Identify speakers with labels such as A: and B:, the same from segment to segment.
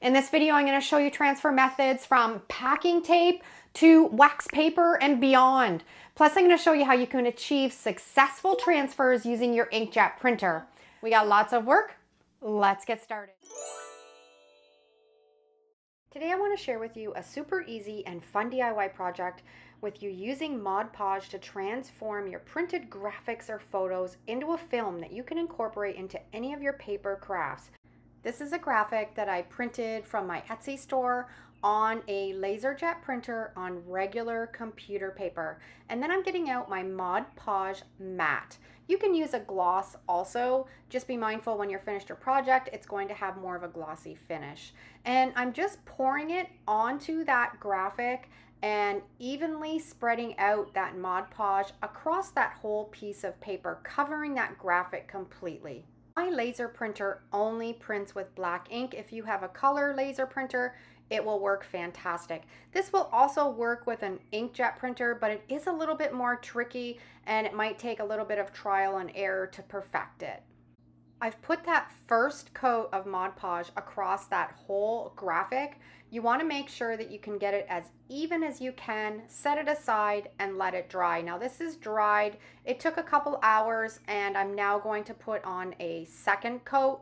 A: In this video, I'm going to show you transfer methods from packing tape to wax paper and beyond. Plus, I'm going to show you how you can achieve successful transfers using your inkjet printer. We got lots of work. Let's get started. Today, I want to share with you a super easy and fun DIY project with you using Mod Podge to transform your printed graphics or photos into a film that you can incorporate into any of your paper crafts. This is a graphic that I printed from my Etsy store on a LaserJet printer on regular computer paper. And then I'm getting out my Mod Podge mat. You can use a gloss also. Just be mindful when you're finished your project, it's going to have more of a glossy finish. And I'm just pouring it onto that graphic and evenly spreading out that Mod Podge across that whole piece of paper, covering that graphic completely. My laser printer only prints with black ink. If you have a color laser printer, it will work fantastic. This will also work with an inkjet printer, but it is a little bit more tricky and it might take a little bit of trial and error to perfect it. I've put that first coat of Mod Podge across that whole graphic. You want to make sure that you can get it as even as you can, set it aside and let it dry. Now this is dried. It took a couple hours and I'm now going to put on a second coat,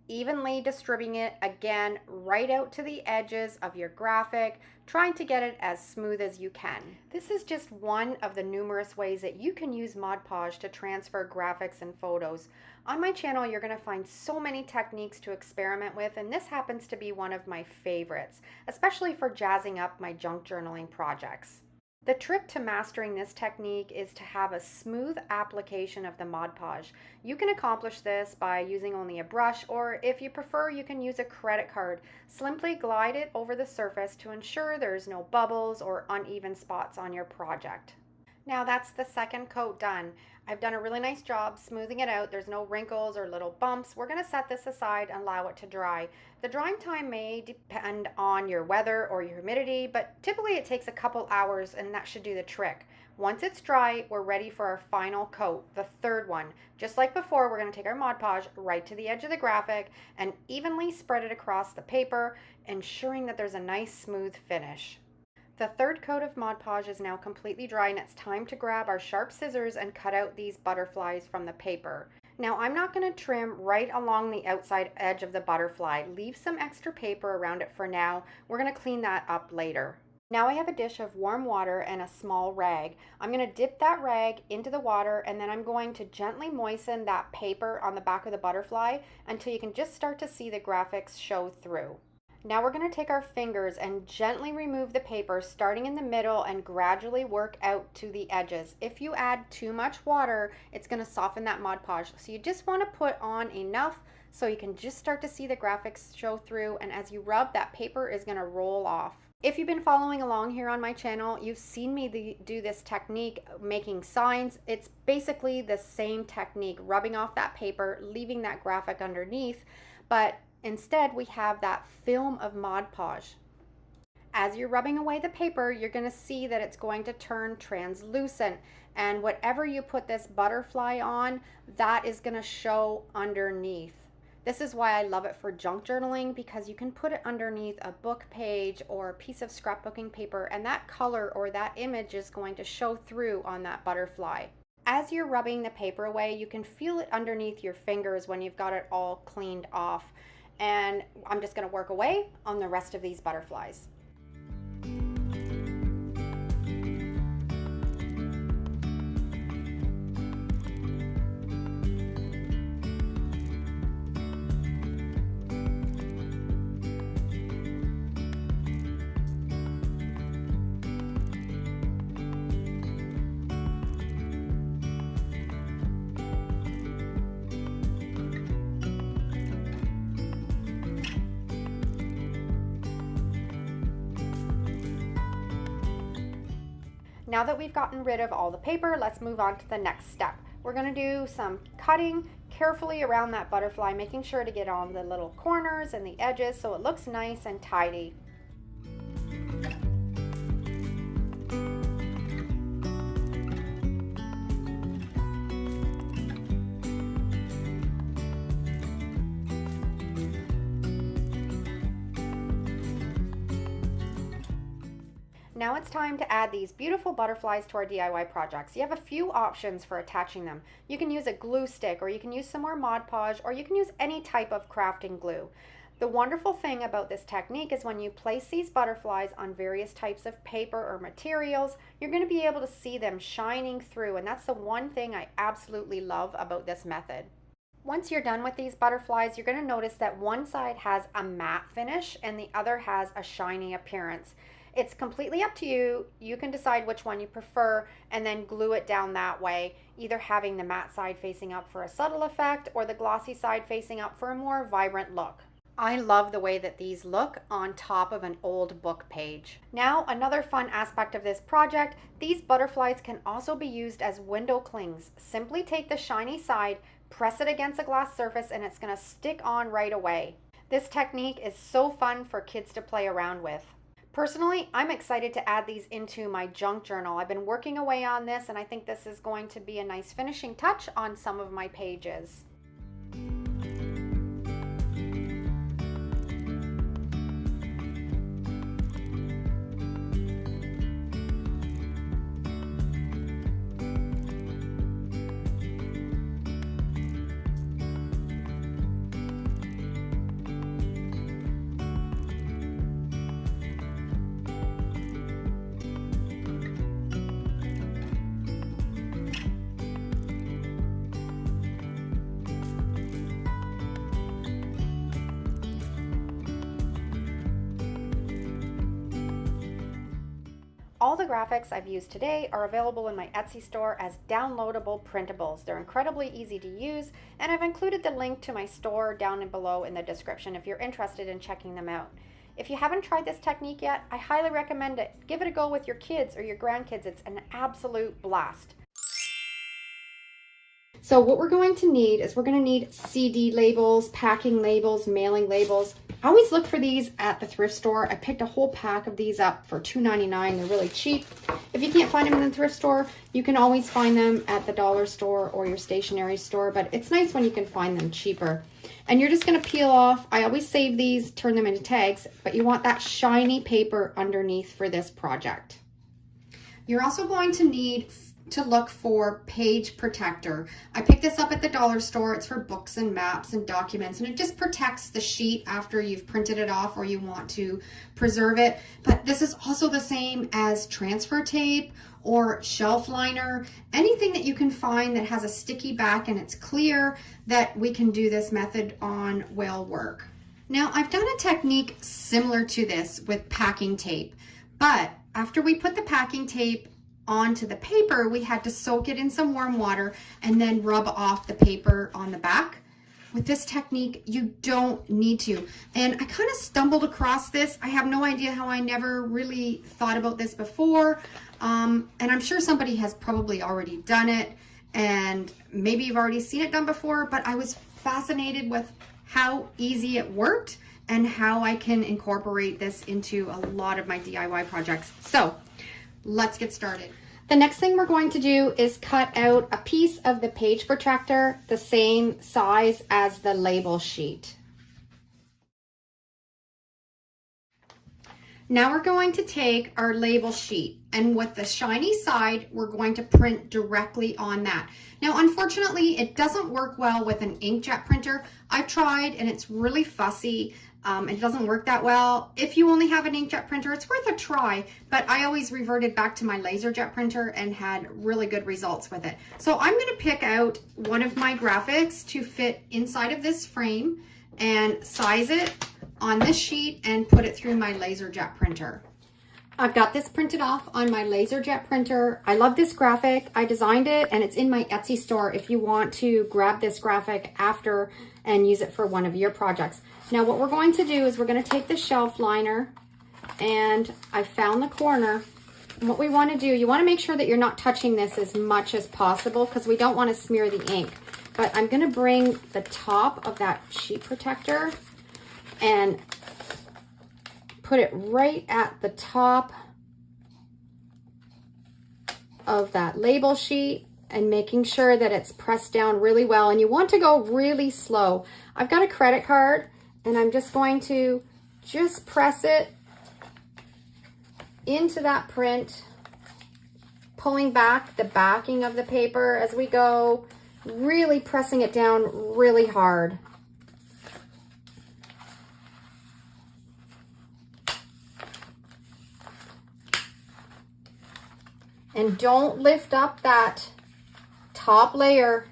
A: evenly distributing it again right out to the edges of your graphic, trying to get it as smooth as you can. This is just one of the numerous ways that you can use Mod Podge to transfer graphics and photos. On my channel, you're going to find so many techniques to experiment with, and this happens to be one of my favorites, especially for jazzing up my junk journaling projects. The trick to mastering this technique is to have a smooth application of the Mod Podge. You can accomplish this by using only a brush, or if you prefer, you can use a credit card. Simply glide it over the surface to ensure there's no bubbles or uneven spots on your project. Now that's the second coat done. I've done a really nice job smoothing it out. There's no wrinkles or little bumps. We're going to set this aside and allow it to dry. The drying time may depend on your weather or your humidity, but typically it takes a couple hours and that should do the trick. Once it's dry, we're ready for our final coat, the third one. Just like before, we're going to take our Mod Podge right to the edge of the graphic and evenly spread it across the paper, ensuring that there's a nice smooth finish. The third coat of Mod Podge is now completely dry and it's time to grab our sharp scissors and cut out these butterflies from the paper. Now I'm not going to trim right along the outside edge of the butterfly. Leave some extra paper around it for now. We're going to clean that up later. Now I have a dish of warm water and a small rag. I'm going to dip that rag into the water and then I'm going to gently moisten that paper on the back of the butterfly until you can just start to see the graphics show through. Now we're going to take our fingers and gently remove the paper, starting in the middle and gradually work out to the edges. If you add too much water, it's going to soften that Mod Podge. So you just want to put on enough so you can just start to see the graphics show through, and as you rub, that paper is going to roll off. If you've been following along here on my channel, you've seen me do this technique, making signs. It's basically the same technique, rubbing off that paper, leaving that graphic underneath, but instead, we have that film of Mod Podge. As you're rubbing away the paper, you're going to see that it's going to turn translucent. And whatever you put this butterfly on, that is going to show underneath. This is why I love it for junk journaling, because you can put it underneath a book page or a piece of scrapbooking paper, and that color or that image is going to show through on that butterfly. As you're rubbing the paper away, you can feel it underneath your fingers when you've got it all cleaned off. And I'm just going to work away on the rest of these butterflies. Now that we've gotten rid of all the paper, let's move on to the next step. We're going to do some cutting carefully around that butterfly, making sure to get on the little corners and the edges so it looks nice and tidy. Now it's time to add these beautiful butterflies to our DIY projects. You have a few options for attaching them. You can use a glue stick, or you can use some more Mod Podge, or you can use any type of crafting glue. The wonderful thing about this technique is when you place these butterflies on various types of paper or materials, you're going to be able to see them shining through, and that's the one thing I absolutely love about this method. Once you're done with these butterflies, you're going to notice that one side has a matte finish and the other has a shiny appearance. It's completely up to you. You can decide which one you prefer and then glue it down that way, either having the matte side facing up for a subtle effect or the glossy side facing up for a more vibrant look. I love the way that these look on top of an old book page. Now, another fun aspect of this project, these butterflies can also be used as window clings. Simply take the shiny side, press it against a glass surface, and it's going to stick on right away. This technique is so fun for kids to play around with. Personally, I'm excited to add these into my junk journal. I've been working away on this, and I think this is going to be a nice finishing touch on some of my pages. All the graphics I've used today are available in my Etsy store as downloadable printables. They're incredibly easy to use, and I've included the link to my store down and below in the description if you're interested in checking them out. If you haven't tried this technique yet, I highly recommend it. Give it a go with your kids or your grandkids. It's an absolute blast. So what we're going to need is we're going to need CD labels, packing labels, mailing labels. I always look for these at the thrift store. I picked a whole pack of these up for $2.99. They're really cheap. If you can't find them in the thrift store, you can always find them at the dollar store or your stationery store, but it's nice when you can find them cheaper. And you're just going to peel off. I always save these, turn them into tags, but you want that shiny paper underneath for this project. You're also going to need to look for page protector. I picked this up at the dollar store. It's for books and maps and documents, and it just protects the sheet after you've printed it off or you want to preserve it. But this is also the same as transfer tape or shelf liner. Anything that you can find that has a sticky back and it's clear that we can do this method on will work. Now, I've done a technique similar to this with packing tape, but after we put the packing tape onto the paper, we had to soak it in some warm water and then rub off the paper on the back. With this technique, you don't need to. And I kind of stumbled across this. I have no idea how. I never really thought about this before. And I'm sure somebody has probably already done it, and maybe you've already seen it done before, but I was fascinated with how easy it worked and how I can incorporate this into a lot of my DIY projects. So let's get started. The next thing we're going to do is cut out a piece of the page protector the same size as the label sheet. Now we're going to take our label sheet, and with the shiny side, we're going to print directly on that. Now, unfortunately, it doesn't work well with an inkjet printer. I've tried and it's really fussy. It doesn't work that well. If you only have an inkjet printer, it's worth a try, but I always reverted back to my laserjet printer and had really good results with it. So I'm going to pick out one of my graphics to fit inside of this frame and size it on this sheet and put it through my laserjet printer. I've got this printed off on my laserjet printer. I love this graphic. I designed it and it's in my Etsy store if you want to grab this graphic after and use it for one of your projects. Now what we're going to do is we're going to take the shelf liner, and I found the corner. And what we want to do, you want to make sure that you're not touching this as much as possible because we don't want to smear the ink. But I'm going to bring the top of that sheet protector and put it right at the top of that label sheet and making sure that it's pressed down really well. And you want to go really slow. I've got a credit card and I'm just going to press it into that print, pulling back the backing of the paper as we go, really pressing it down really hard. And don't lift up that top layer.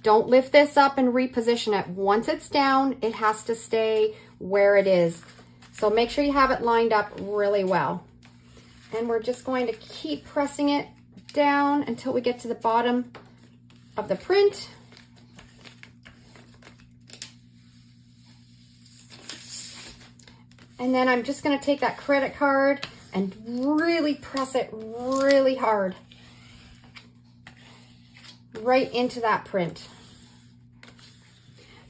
A: Don't lift this up and reposition it. Once it's down, it has to stay where it is. So make sure you have it lined up really well. And we're just going to keep pressing it down until we get to the bottom of the print. And then I'm just going to take that credit card and really press it really hard right into that print.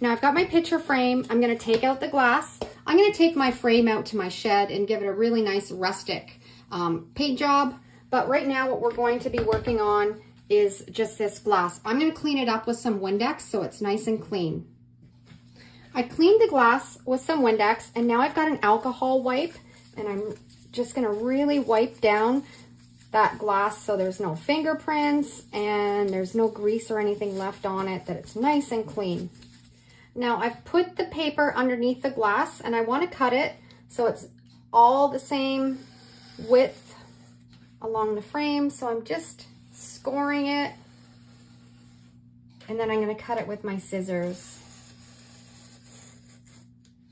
A: Now I've got my picture frame. I'm going to take out the glass. I'm going to take my frame out to my shed and give it a really nice rustic paint job. But right now what we're going to be working on is just this glass. I'm going to clean it up with some Windex so it's nice and clean. I cleaned the glass with some Windex, and now I've got an alcohol wipe, and I'm just going to really wipe down that glass so there's no fingerprints and there's no grease or anything left on it, that it's nice and clean. Now I've put the paper underneath the glass, and I want to cut it so it's all the same width along the frame. So I'm just scoring it, and then I'm going to cut it with my scissors.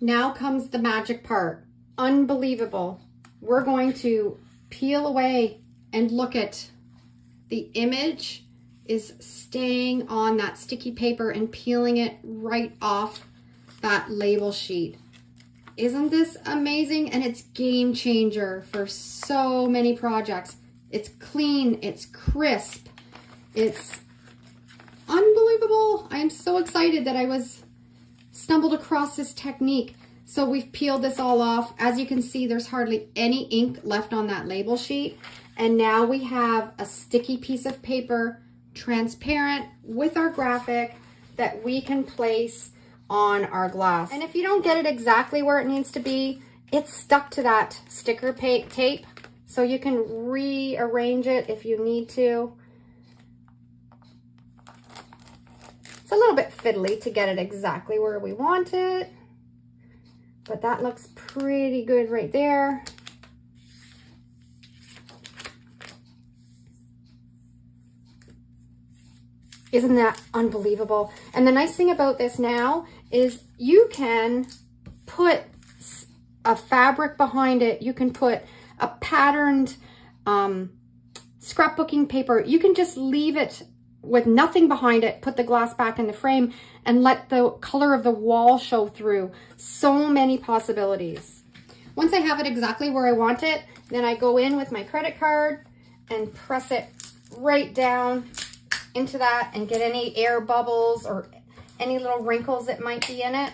A: Now comes the magic part. Unbelievable. We're going to peel away and look at the image is staying on that sticky paper and peeling it right off that label sheet. Isn't this amazing? And it's game changer for so many projects. It's clean, it's crisp, it's unbelievable. I am so excited that I stumbled across this technique. So we've peeled this all off. As you can see, there's hardly any ink left on that label sheet. And now we have a sticky piece of paper, transparent, with our graphic that we can place on our glass. And if you don't get it exactly where it needs to be, it's stuck to that sticker tape. So you can rearrange it if you need to. It's a little bit fiddly to get it exactly where we want it, but that looks pretty good right there. Isn't that unbelievable? And the nice thing about this now is you can put a fabric behind it. You can put a patterned scrapbooking paper. You can just leave it with nothing behind it, put the glass back in the frame, and let the color of the wall show through. So many possibilities. Once I have it exactly where I want it, then I go in with my credit card and press it right down into that and get any air bubbles or any little wrinkles that might be in it,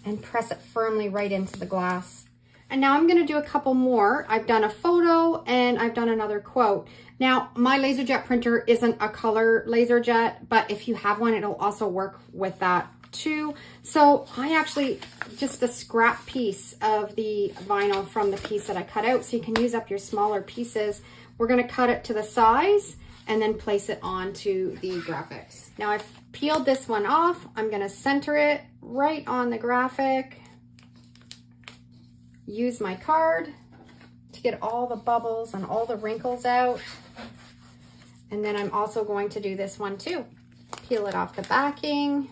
A: and press it firmly right into the glass. And now I'm going to do a couple more. I've done a photo and I've done another quote. Now, my LaserJet printer isn't a color LaserJet, but if you have one, it'll also work with that too. So I actually, just a scrap piece of the vinyl from the piece that I cut out, so you can use up your smaller pieces. We're going to cut it to the size and then place it onto the graphics. Now I've peeled this one off. I'm going to center it right on the graphic. Use my card to get all the bubbles and all the wrinkles out. And then I'm also going to do this one too. Peel it off the backing,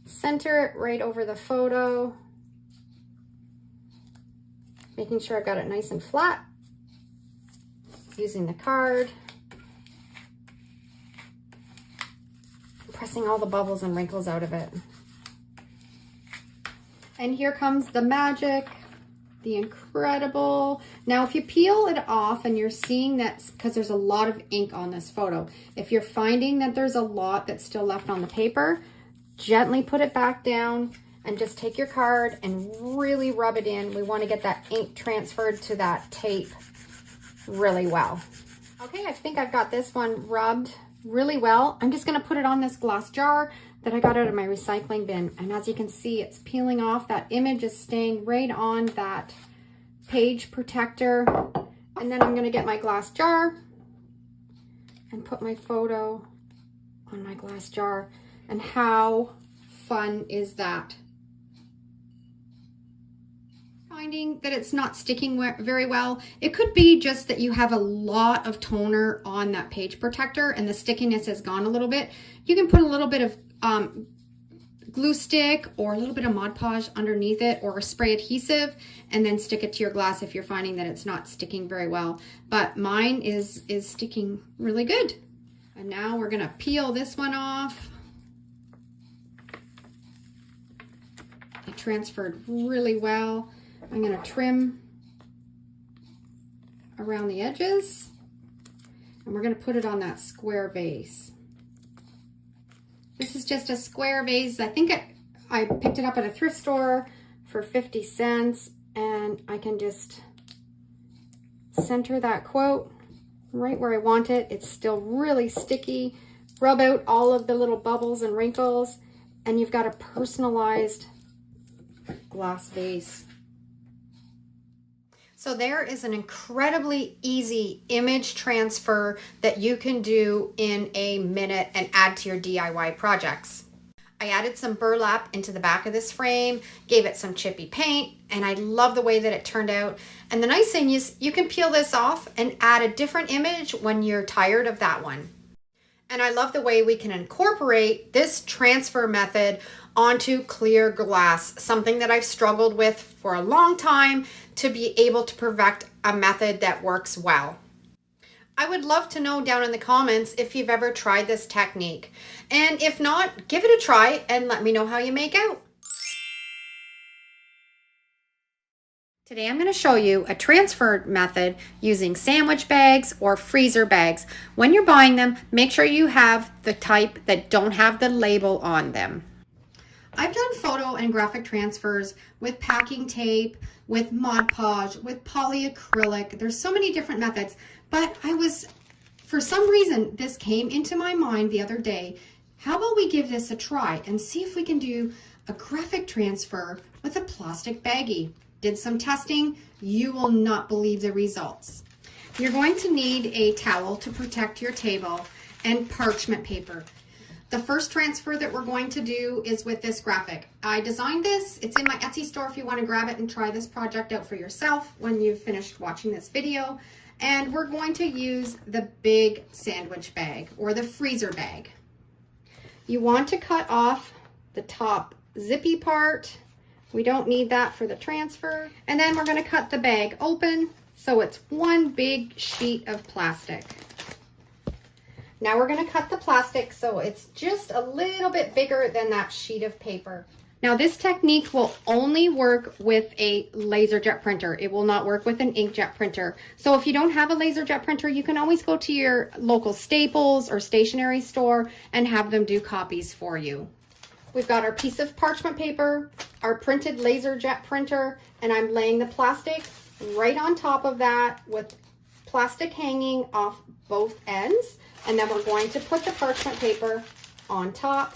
A: center it right over the photo, making sure I've got it nice and flat, using the card, pressing all the bubbles and wrinkles out of it. And here comes the magic, the incredible. Now, if you peel it off and you're seeing that, because there's a lot of ink on this photo, if you're finding that there's a lot that's still left on the paper, gently put it back down and just take your card and really rub it in. We want to get that ink transferred to that tape really well. Okay, I think I've got this one rubbed really well. I'm just going to put it on this glass jar that I got out of my recycling bin. And as you can see, it's peeling off. That image is staying right on that page protector. And then I'm gonna get my glass jar and put my photo on my glass jar. And how fun is that? Finding that it's not sticking very well. It could be just that you have a lot of toner on that page protector and the stickiness has gone a little bit. You can put a little bit of glue stick or a little bit of Mod Podge underneath it, or a spray adhesive, and then stick it to your glass if you're finding that it's not sticking very well. But mine is sticking really good. And now we're gonna peel this one off. It transferred really well. I'm gonna trim around the edges, and we're gonna put it on that square vase. This is just a square vase. I think I picked it up at a thrift store for 50 cents, and I can just center that quote right where I want it. It's still really sticky. Rub out all of the little bubbles and wrinkles, and you've got a personalized glass vase. So there is an incredibly easy image transfer that you can do in a minute and add to your DIY projects. I added some burlap into the back of this frame, gave it some chippy paint, and I love the way that it turned out. And the nice thing is you can peel this off and add a different image when you're tired of that one. And I love the way we can incorporate this transfer method onto clear glass, something that I've struggled with for a long time to be able to perfect a method that works well. I would love to know down in the comments if you've ever tried this technique. And if not, give it a try and let me know how you make out. Today I'm going to show you a transfer method using sandwich bags or freezer bags. When you're buying them, make sure you have the type that don't have the label on them. I've done photo and graphic transfers with packing tape, with Mod Podge, with polyacrylic. There's so many different methods, but for some reason, this came into my mind the other day. How about we give this a try and see if we can do a graphic transfer with a plastic baggie? Did some testing. You will not believe the results. You're going to need a towel to protect your table and parchment paper. The first transfer that we're going to do is with this graphic. I designed this. It's in my Etsy store if you want to grab it and try this project out for yourself when you've finished watching this video. And we're going to use the big sandwich bag or the freezer bag. You want to cut off the top zippy part. We don't need that for the transfer. And then we're going to cut the bag open so it's one big sheet of plastic. Now we're going to cut the plastic so it's just a little bit bigger than that sheet of paper. Now this technique will only work with a laser jet printer. It will not work with an inkjet printer. So if you don't have a laser jet printer, you can always go to your local Staples or stationery store and have them do copies for you. We've got our piece of parchment paper, our printed laser jet printer, and I'm laying the plastic right on top of that with plastic hanging off both ends. And then we're going to put the parchment paper on top,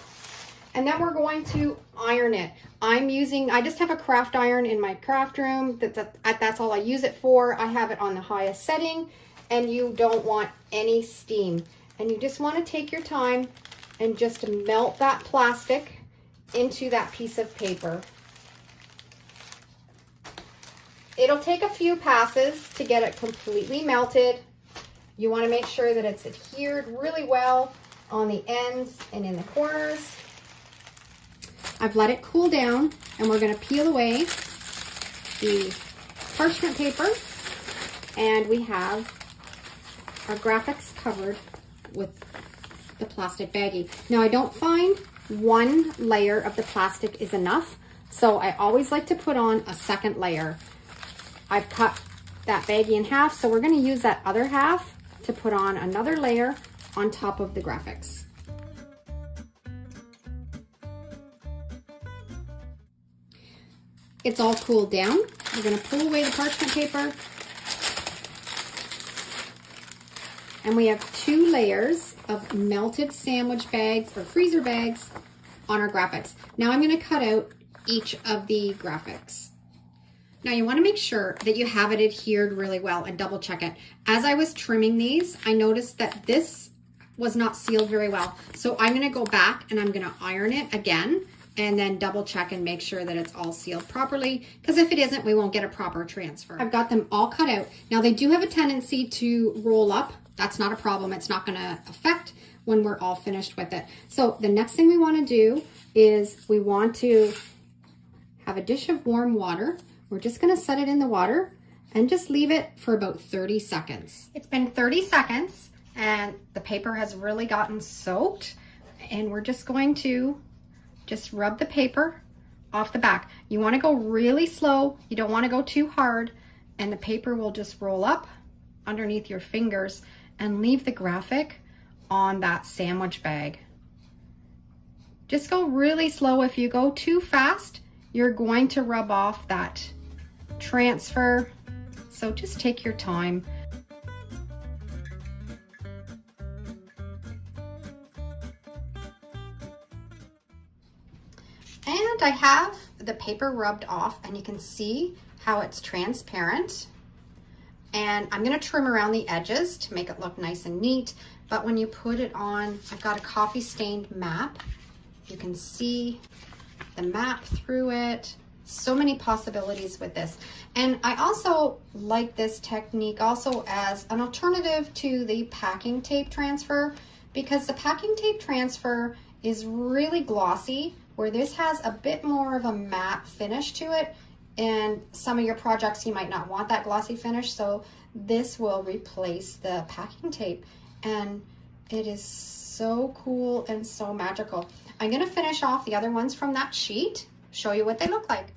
A: and then we're going to iron it. I just have a craft iron in my craft room. That's all I use it for. I have it on the highest setting, and you don't want any steam. And you just want to take your time and just melt that plastic into that piece of paper. It'll take a few passes to get it completely melted. You want to make sure that it's adhered really well on the ends and in the corners. I've let it cool down, and we're going to peel away the parchment paper, and we have our graphics covered with the plastic baggie. Now I don't find one layer of the plastic is enough, so I always like to put on a second layer. I've cut that baggie in half, so we're going to use that other half to put on another layer on top of the graphics. It's all cooled down. We're going to pull away the parchment paper, and we have 2 layers of melted sandwich bags or freezer bags on our graphics. Now I'm going to cut out each of the graphics. Now you want to make sure that you have it adhered really well and double check it. As I was trimming these, I noticed that this was not sealed very well. So I'm going to go back and I'm going to iron it again and then double check and make sure that it's all sealed properly, because if it isn't, we won't get a proper transfer. I've got them all cut out. Now they do have a tendency to roll up. That's not a problem. It's not going to affect when we're all finished with it. So the next thing we want to do is we want to have a dish of warm water. We're just going to set it in the water and just leave it for about 30 seconds. It's been 30 seconds and the paper has really gotten soaked, and we're just going to just rub the paper off the back. You want to go really slow. You don't want to go too hard, and the paper will just roll up underneath your fingers and leave the graphic on that sandwich bag. Just go really slow. If you go too fast, you're going to rub off that transfer. So just take your time. And I have the paper rubbed off, and you can see how it's transparent. And I'm going to trim around the edges to make it look nice and neat. But when you put it on, I've got a coffee stained map. You can see the map through it. So many possibilities with this. And I also like this technique also as an alternative to the packing tape transfer, because the packing tape transfer is really glossy, where this has a bit more of a matte finish to it. And some of your projects, you might not want that glossy finish, so this will replace the packing tape. And it is so cool and so magical. I'm gonna finish off the other ones from that sheet, show you what they look like.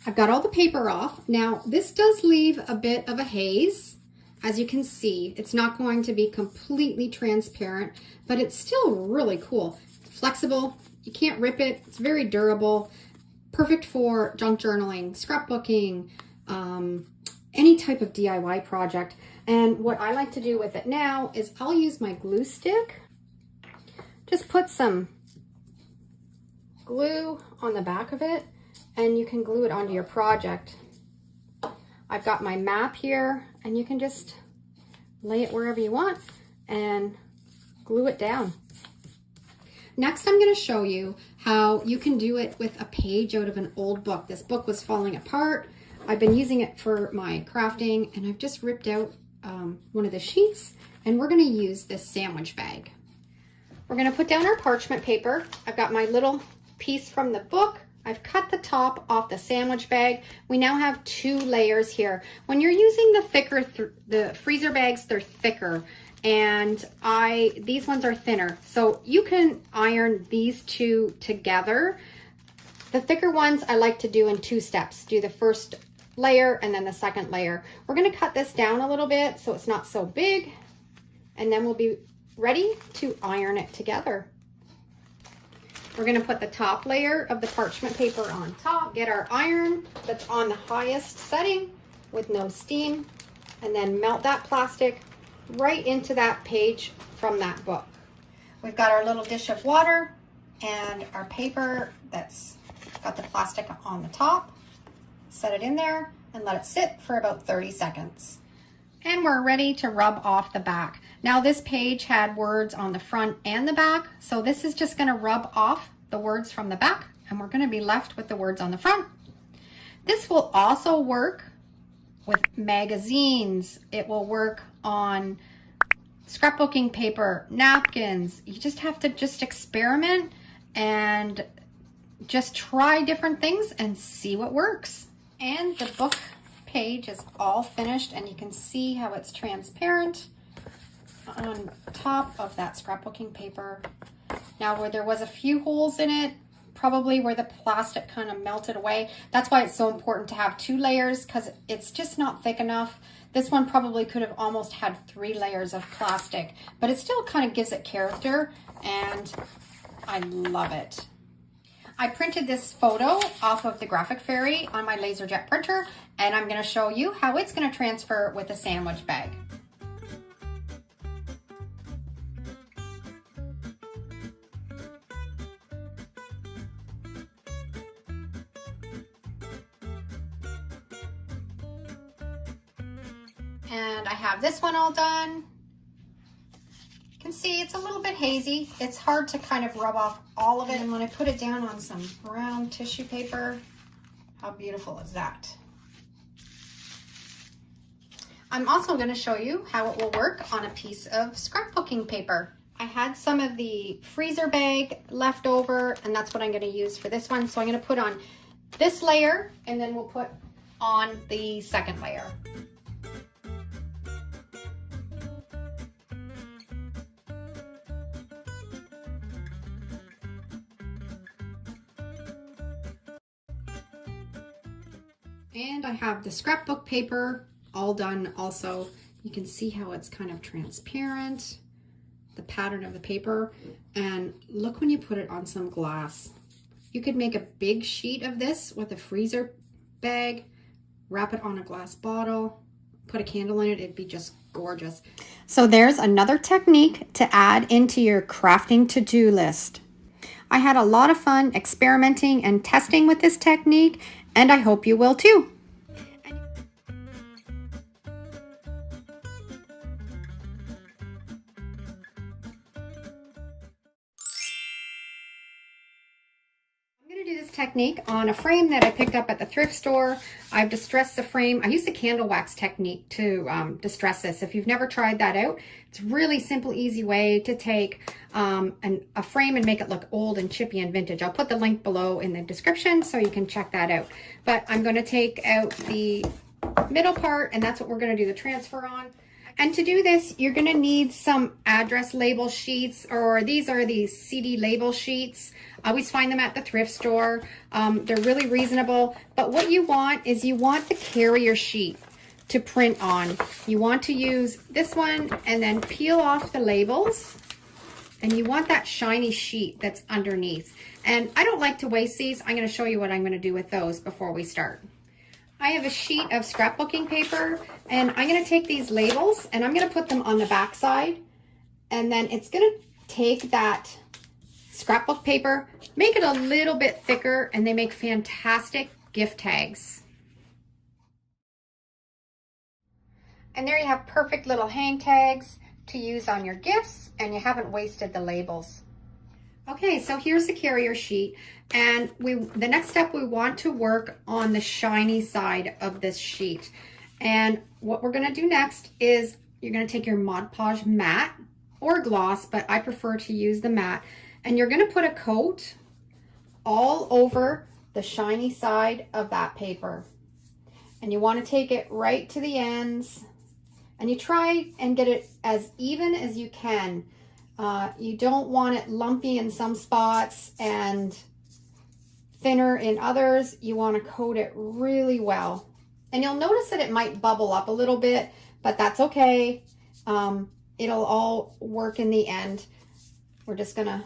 A: I've got all the paper off. Now, this does leave a bit of a haze. As you can see, it's not going to be completely transparent, but it's still really cool. Flexible, you can't rip it, it's very durable, perfect for junk journaling, scrapbooking, any type of DIY project. And what I like to do with it now is I'll use my glue stick, just put some glue on the back of it, and you can glue it onto your project. I've got my map here, and you can just lay it wherever you want and glue it down. Next, I'm going to show you how you can do it with a page out of an old book. This book was falling apart. I've been using it for my crafting, and I've just ripped out one of the sheets, and we're going to use this sandwich bag. We're going to put down our parchment paper. I've got my little piece from the book. I've cut the top off the sandwich bag. We now have 2 layers here. When you're using the thicker, the freezer bags, they're thicker, and these ones are thinner. So you can iron these 2 together. The thicker ones I like to do in 2 steps. Do the first layer and then the second layer. We're gonna cut this down a little bit so it's not so big, and then we'll be ready to iron it together. We're going to put the top layer of the parchment paper on top, get our iron that's on the highest setting with no steam, and then melt that plastic right into that page from that book. We've got our little dish of water and our paper that's got the plastic on the top. Set it in there and let it sit for about 30 seconds. And we're ready to rub off the back. Now this page had words on the front and the back, so this is just going to rub off the words from the back, and we're going to be left with the words on the front. This will also work with magazines. It will work on scrapbooking paper, napkins. You just have to experiment and just try different things and see what works. And the book page is all finished, and you can see how it's transparent on top of that scrapbooking paper. Now, where there was a few holes in it, probably where the plastic kind of melted away. That's why it's so important to have 2 layers, because it's just not thick enough. This one probably could have almost had 3 layers of plastic, but it still kind of gives it character, and I love it. I printed this photo off of the Graphic Fairy on my LaserJet printer, and I'm going to show you how it's going to transfer with a sandwich bag. And I have this one all done. You can see it's a little bit hazy. It's hard to kind of rub off all of it. And when I put it down on some brown tissue paper, how beautiful is that? I'm also going to show you how it will work on a piece of scrapbooking paper. I had some of the freezer bag left over, and that's what I'm going to use for this one. So I'm going to put on this layer, and then we'll put on the second layer. And I have the scrapbook paper all done also. You can see how it's kind of transparent, the pattern of the paper. And look when you put it on some glass. You could make a big sheet of this with a freezer bag, wrap it on a glass bottle, put a candle in it, it'd be just gorgeous. So there's another technique to add into your crafting to-do list. I had a lot of fun experimenting and testing with this technique, and I hope you will too. I'm going to do this technique on a frame that I picked up at the thrift store. I've distressed the frame. I use the candle wax technique to distress this. If you've never tried that out, it's a really simple, easy way to take a frame and make it look old and chippy and vintage. I'll put the link below in the description so you can check that out. But I'm going to take out the middle part, and that's what we're going to do the transfer on. And to do this, you're going to need some address label sheets, or these are the CD label sheets. I always find them at the thrift store. They're really reasonable. But what you want is you want the carrier sheet to print on. You want to use this one and then peel off the labels. And you want that shiny sheet that's underneath. And I don't like to waste these. I'm going to show you what I'm going to do with those before we start. I have a sheet of scrapbooking paper, and I'm going to take these labels and I'm going to put them on the back side. And then it's going to take that scrapbook paper, make it a little bit thicker, and they make fantastic gift tags. And there you have perfect little hang tags to use on your gifts, and you haven't wasted the labels. Okay, so here's the carrier sheet, and the next step, we want to work on the shiny side of this sheet. And what we're going to do next is you're going to take your Mod Podge matte or gloss, but I prefer to use the matte, and you're going to put a coat all over the shiny side of that paper. And you want to take it right to the ends, and you try and get it as even as you can. You don't want it lumpy in some spots and thinner in others. You want to coat it really well. And you'll notice that it might bubble up a little bit, but that's okay. It'll all work in the end. We're just going to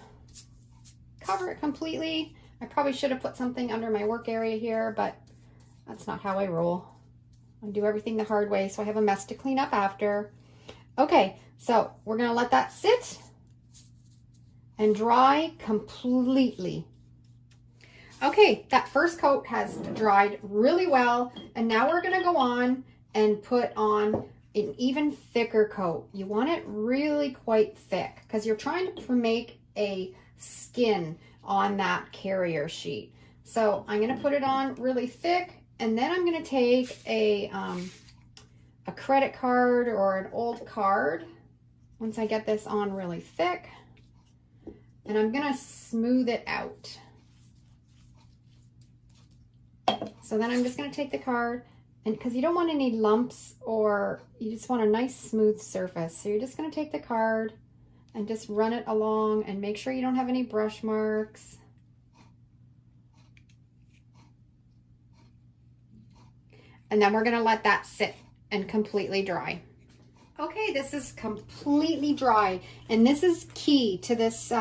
A: cover it completely. I probably should have put something under my work area here, but that's not how I roll. I do everything the hard way, so I have a mess to clean up after. Okay, so we're going to let that sit and dry completely. Okay, that first coat has dried really well, and now we're going to go on and put on an even thicker coat. You want it really quite thick because you're trying to make a skin on that carrier sheet. So I'm going to put it on really thick, and then I'm going to take a credit card or an old card once I get this on really thick. And I'm going to smooth it out. So then I'm just going to take the card, and because you don't want any lumps, or you just want a nice smooth surface. So you're just going to take the card and just run it along and make sure you don't have any brush marks. And then we're going to let that sit and completely dry. Okay, this is completely dry, and this is key to this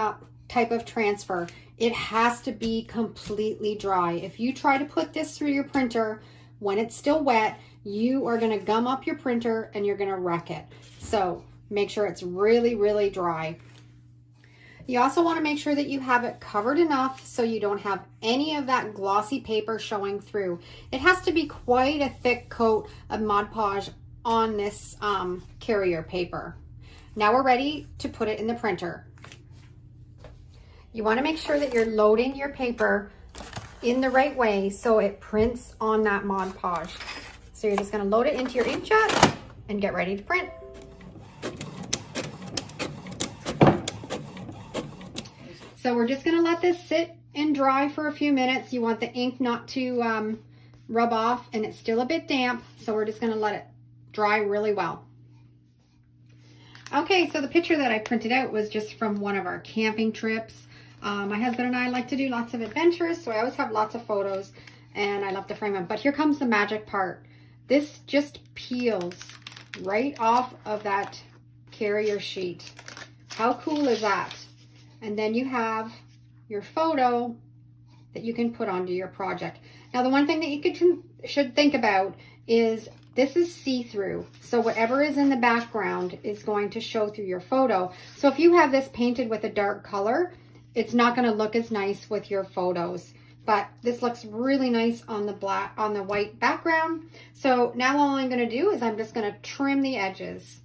A: type of transfer, it has to be completely dry. If you try to put this through your printer when it's still wet, you are going to gum up your printer and you're going to wreck it. So make sure it's really, really dry. You also want to make sure that you have it covered enough so you don't have any of that glossy paper showing through. It has to be quite a thick coat of Mod Podge on this carrier paper. Now we're ready to put it in the printer. You want to make sure that you're loading your paper in the right way so it prints on that Mod Podge. So you're just going to load it into your inkjet and get ready to print. So we're just going to let this sit and dry for a few minutes. You want the ink not to rub off, and it's still a bit damp, so we're just going to let it dry really well. Okay, so the picture that I printed out was just from one of our camping trips. My husband and I like to do lots of adventures, so I always have lots of photos, and I love to frame them. But here comes the magic part. This just peels right off of that carrier sheet. How cool is that? And then you have your photo that you can put onto your project. Now, the one thing that you should think about is this is see-through. So whatever is in the background is going to show through your photo. So if you have this painted with a dark color, it's not going to look as nice with your photos. But this looks really nice on the white background. So now all I'm going to do is I'm just going to trim the edges.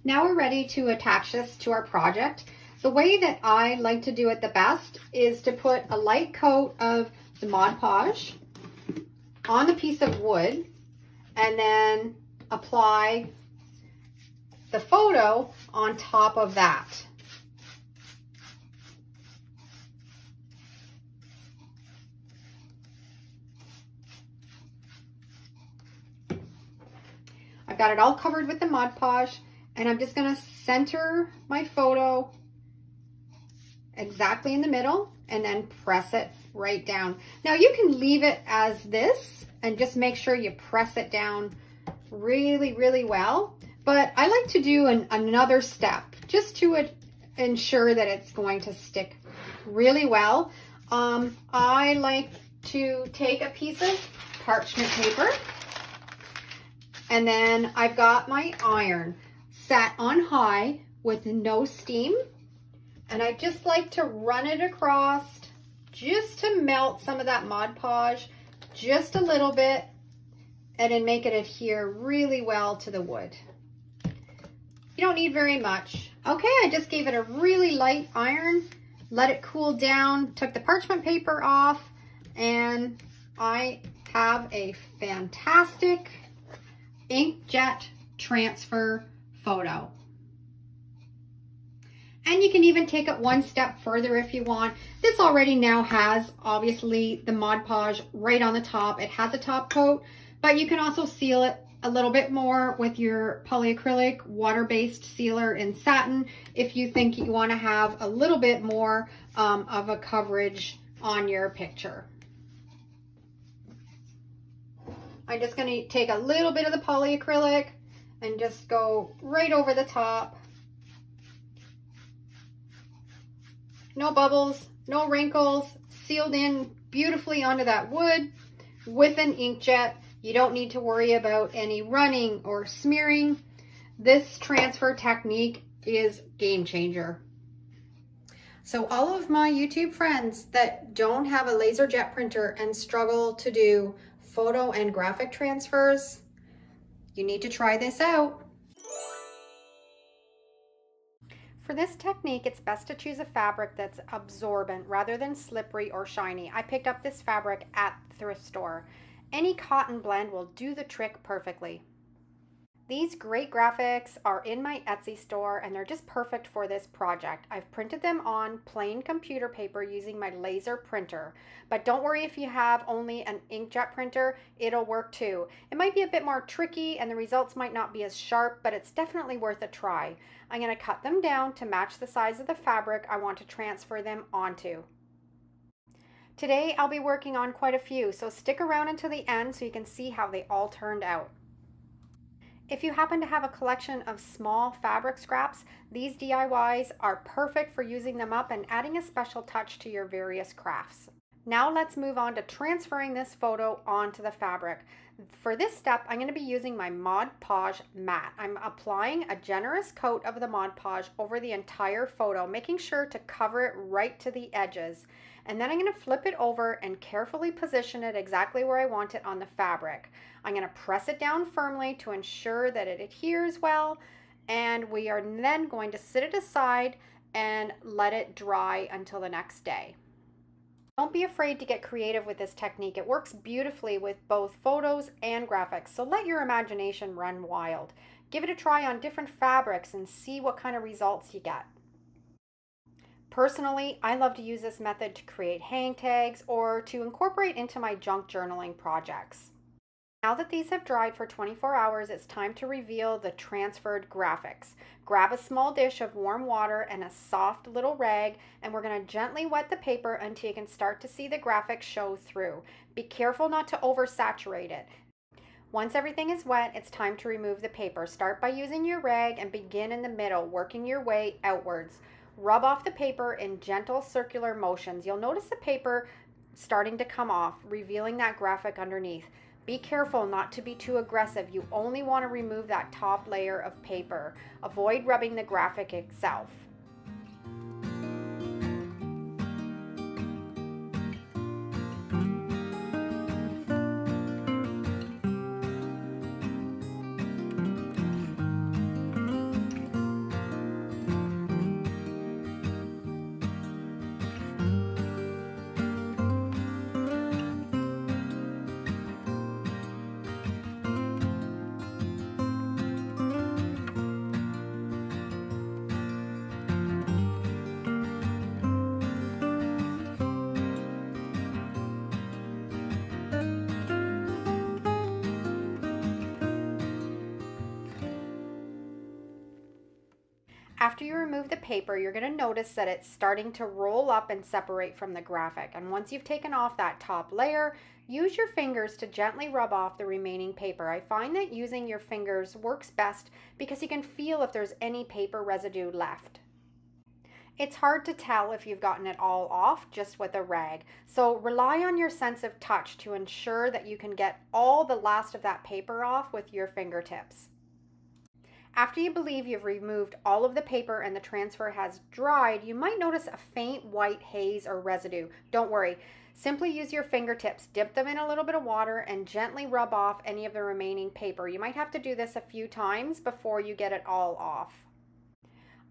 A: Now we're ready to attach this to our project. The way that I like to do it the best is to put a light coat of the Mod Podge on the piece of wood and then apply the photo on top of that. I've got it all covered with the Mod Podge, and I'm just going to center my photo exactly in the middle and then press it right down. Now you can leave it as this and just make sure you press it down really, really well. But I like to do another step just to ensure that it's going to stick really well. I like to take a piece of parchment paper, and then I've got my iron set on high with no steam, and I just like to run it across just to melt some of that Mod Podge just a little bit and then make it adhere really well to the wood. You don't need very much. Okay, I just gave it a really light iron, let it cool down, took the parchment paper off, and I have a fantastic inkjet transfer photo. And you can even take it one step further if you want. This already now has, obviously, the Mod Podge right on the top. It has a top coat, but you can also seal it a little bit more with your polyacrylic water-based sealer in satin if you think you want to have a little bit more of a coverage on your picture. I'm just going to take a little bit of the polyacrylic and just go right over the top. No bubbles, no wrinkles, sealed in beautifully onto that wood with an inkjet. You don't need to worry about any running or smearing. This transfer technique is game changer. So all of my YouTube friends that don't have a laser jet printer and struggle to do photo and graphic transfers, you need to try this out. For this technique, it's best to choose a fabric that's absorbent rather than slippery or shiny. I picked up this fabric at the thrift store. Any cotton blend will do the trick perfectly. These great graphics are in my Etsy store, and they're just perfect for this project. I've printed them on plain computer paper using my laser printer. But don't worry if you have only an inkjet printer, it'll work too. It might be a bit more tricky and the results might not be as sharp, but it's definitely worth a try. I'm going to cut them down to match the size of the fabric I want to transfer them onto. Today I'll be working on quite a few, so stick around until the end so you can see how they all turned out. If you happen to have a collection of small fabric scraps, these DIYs are perfect for using them up and adding a special touch to your various crafts. Now let's move on to transferring this photo onto the fabric. For this step, I'm going to be using my Mod Podge mat. I'm applying a generous coat of the Mod Podge over the entire photo, making sure to cover it right to the edges. And then I'm going to flip it over and carefully position it exactly where I want it on the fabric. I'm going to press it down firmly to ensure that it adheres well, and we are then going to sit it aside and let it dry until the next day. Don't be afraid to get creative with this technique. It works beautifully with both photos and graphics, so let your imagination run wild. Give it a try on different fabrics and see what kind of results you get. Personally, I love to use this method to create hang tags or to incorporate into my junk journaling projects. Now that these have dried for 24 hours, it's time to reveal the transferred graphics. Grab a small dish of warm water and a soft little rag, and we're going to gently wet the paper until you can start to see the graphics show through. Be careful not to oversaturate it. Once everything is wet, it's time to remove the paper. Start by using your rag and begin in the middle, working your way outwards. Rub off the paper in gentle circular motions. You'll notice the paper starting to come off, revealing that graphic underneath. Be careful not to be too aggressive. You only want to remove that top layer of paper. Avoid rubbing the graphic itself. After you remove the paper, you're going to notice that it's starting to roll up and separate from the graphic. And once you've taken off that top layer, use your fingers to gently rub off the remaining paper. I find that using your fingers works best because you can feel if there's any paper residue left. It's hard to tell if you've gotten it all off just with a rag. So rely on your sense of touch to ensure that you can get all the last of that paper off with your fingertips. After you believe you've removed all of the paper and the transfer has dried, you might notice a faint white haze or residue. Don't worry. Simply use your fingertips, dip them in a little bit of water, and gently rub off any of the remaining paper. You might have to do this a few times before you get it all off.